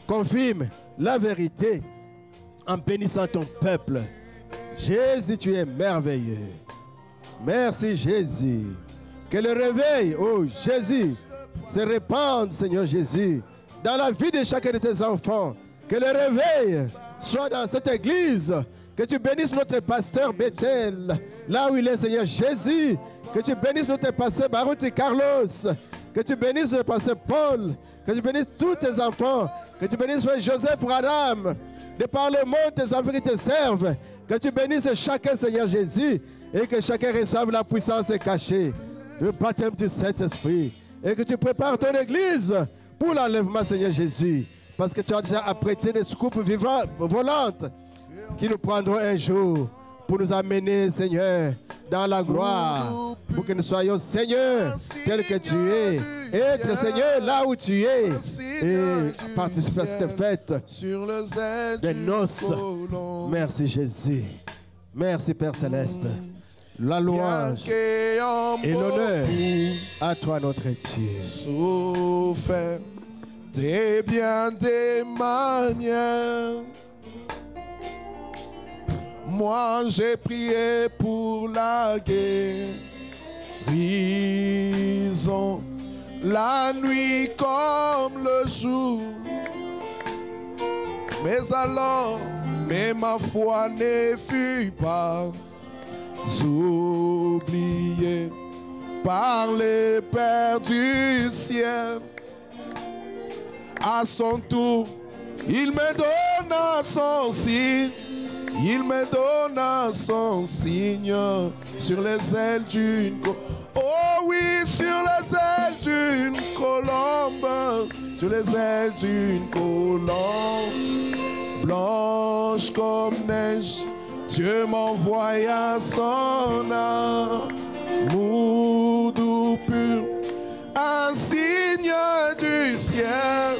Confirme la vérité en bénissant ton peuple. Jésus, tu es merveilleux. Merci, Jésus. Que le réveil, oh Jésus, se répande, Seigneur Jésus, dans la vie de chacun de tes enfants. Que le réveil soit dans cette église. Que tu bénisses notre pasteur Bethel, là où il est, Seigneur Jésus. Que tu bénisses notre pasteur Baruti Carlos. Que tu bénisses le pasteur Paul. Que tu bénisses tous tes enfants. Que tu bénisses Joseph Radam. De par le monde, tes enfants qui te servent. Que tu bénisses chacun, Seigneur Jésus. Et que chacun reçoive la puissance cachée. Le baptême du Saint-Esprit. Et que tu prépares ton église pour l'enlèvement, Seigneur Jésus. Parce que tu as déjà apprêté des scoupes volantes qui nous prendront un jour pour nous amener, Seigneur, dans la gloire. Pour que nous soyons, Seigneur, tel que tu es. Être, Seigneur, là où tu es. Et participer à cette fête des noces. Merci, Jésus. Merci, Père Céleste. La louange et l'honneur à toi, notre Dieu. Souffert de bien des manières. Moi j'ai prié pour la guérison, la nuit comme le jour. Mais alors, ma foi ne fut pas oubliée par les pères du ciel. À son tour, il me donna son signe. Il me donna son signe sur les ailes d'une colombe. Oh oui, sur les ailes d'une colombe. Sur les ailes d'une colombe. Blanche comme neige, Dieu m'envoya son amour doux pur. Un signe du ciel.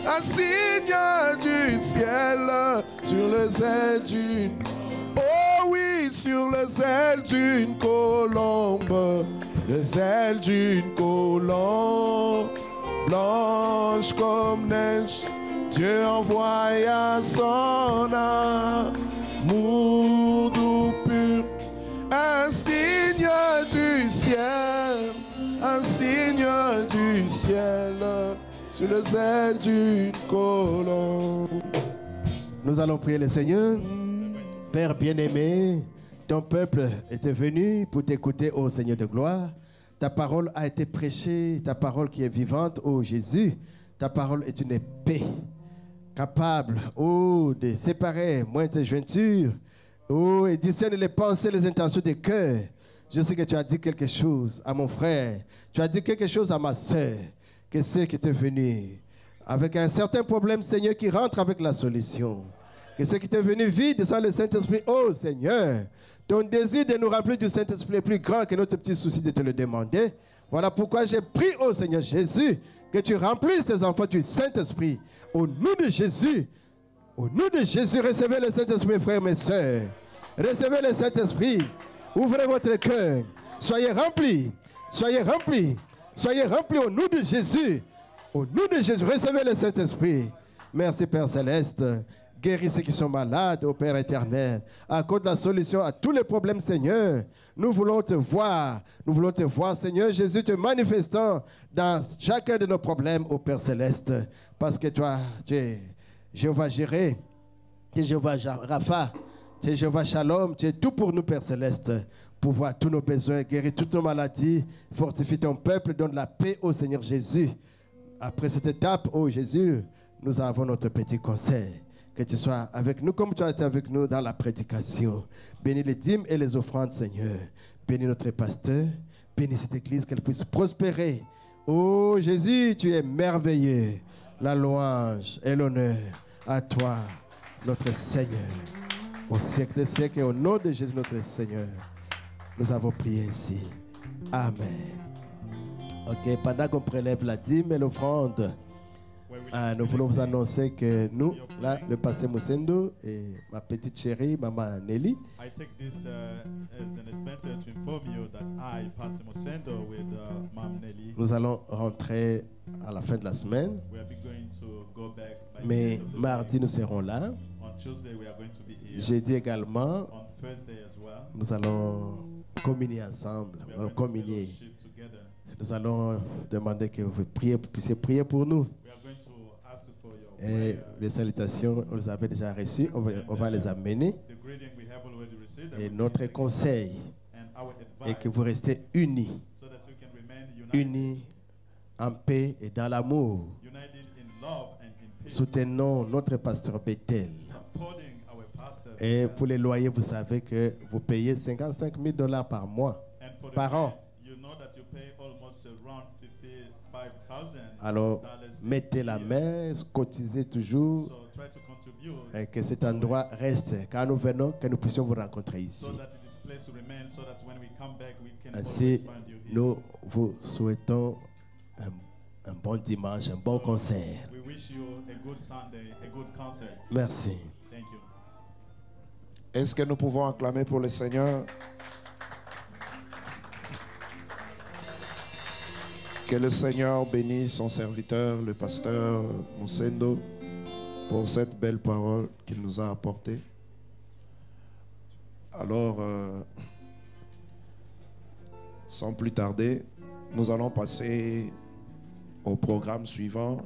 Un signe du ciel sur les ailes d'une... Oh oui, sur les ailes d'une colombe. Les ailes d'une colombe. Blanche comme neige, Dieu envoya son amour doux pur. ciel, un signe du ciel, sur les ailes d'une colombe. Nous allons prier le Seigneur. Père bien-aimé, ton peuple était venu pour t'écouter, ô Seigneur de gloire. Ta parole a été prêchée, ta parole qui est vivante, ô Jésus. Ta parole est une épée capable, ô, de séparer moindres jointures, ô, et discerner les pensées, les intentions des cœurs. Je sais que tu as dit quelque chose à mon frère, tu as dit quelque chose à ma soeur, que ceux qui étaient venus avec un certain problème, Seigneur, qui rentre avec la solution. Que ceux qui étaient venus vides sans le Saint-Esprit, oh Seigneur, ton désir de nous remplir du Saint-Esprit est plus grand que notre petit souci de te le demander. Voilà pourquoi j'ai prié, oh Seigneur Jésus, que tu remplisses tes enfants du Saint-Esprit. Au nom de Jésus, recevez le Saint-Esprit, frères et sœurs. Recevez le Saint-Esprit. Ouvrez votre cœur. Soyez remplis. Soyez remplis. Soyez remplis au nom de Jésus. Au nom de Jésus, recevez le Saint-Esprit. Merci Père Céleste. Guéris ceux qui sont malades, ô Père éternel. Accorde la solution à tous les problèmes, Seigneur. Nous voulons te voir. Nous voulons te voir, Seigneur Jésus, te manifestant dans chacun de nos problèmes, ô Père Céleste. Parce que toi, tu es Jéhovah Jireh, tu es Jéhovah Rapha, tu es Jéhovah Shalom, tu es tout pour nous, Père Céleste. Pour voir tous nos besoins, guérir toutes nos maladies, fortifie ton peuple, donne la paix au Seigneur Jésus. Après cette étape, ô Jésus, nous avons notre petit conseil. Que tu sois avec nous comme tu as été avec nous dans la prédication. Bénis les dîmes et les offrandes, Seigneur. Bénis notre pasteur. Bénis cette église, qu'elle puisse prospérer. Oh Jésus, tu es merveilleux. La louange et l'honneur à toi, notre Seigneur. Au siècle des siècles et au nom de Jésus, notre Seigneur, nous avons prié ainsi. Amen. Ok, pendant qu'on prélève la dîme et l'offrande, nous voulons vous annoncer que nous, là, le pasteur Moussendo et ma petite chérie, Maman Nelly, I take this as an advantage to inform you that I, Pastor Mosendo, with Mom Nelly, nous allons rentrer à la fin de la semaine. we are going to go back by Mais the end of the mardi, day. nous serons là. On Tuesday, we are going to be here. Jeudi également, On Thursday as well, nous allons communier ensemble. we Nous are allons going to communier. fellowship together. Nous allons demander que vous puissiez prier pour nous. We are going to ask you for your Et prayer. les salutations, on les avait déjà reçues. On va les amener. The greeting we have already received, and Et we notre can- conseil and our est advice, que vous restez unis. so that you can remain Unis en paix et dans l'amour. united in love and in peace, Soutenons notre pasteur Bethel. supporting our pastor. Et pour les loyers, vous savez que vous payez $55 000 par mois. And for the par an. rent, you know that you pay almost around $55,000. Alors, mettez la main, cotisez toujours. So try to contribute Et que cet endroit reste. Quand nous venons, que nous puissions vous rencontrer ici. so that this place will remain, so that when we come back, we can Ainsi, always find you here. nous vous souhaitons un bon dimanche, un bon concert. We wish you a good Sunday, a good concert. Merci. Thank you. Est-ce que nous pouvons acclamer pour le Seigneur? Que le Seigneur bénisse son serviteur, le pasteur Moussendo, pour cette belle parole qu'il nous a apportée. Alors, sans plus tarder, nous allons passer au programme suivant,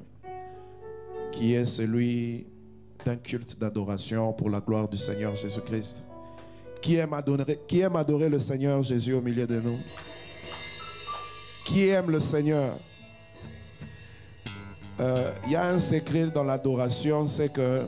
qui est celui d'un culte d'adoration pour la gloire du Seigneur Jésus-Christ. Qui aime adorer le Seigneur Jésus au milieu de nous? Qui aime le Seigneur? Il y a un secret dans l'adoration, c'est que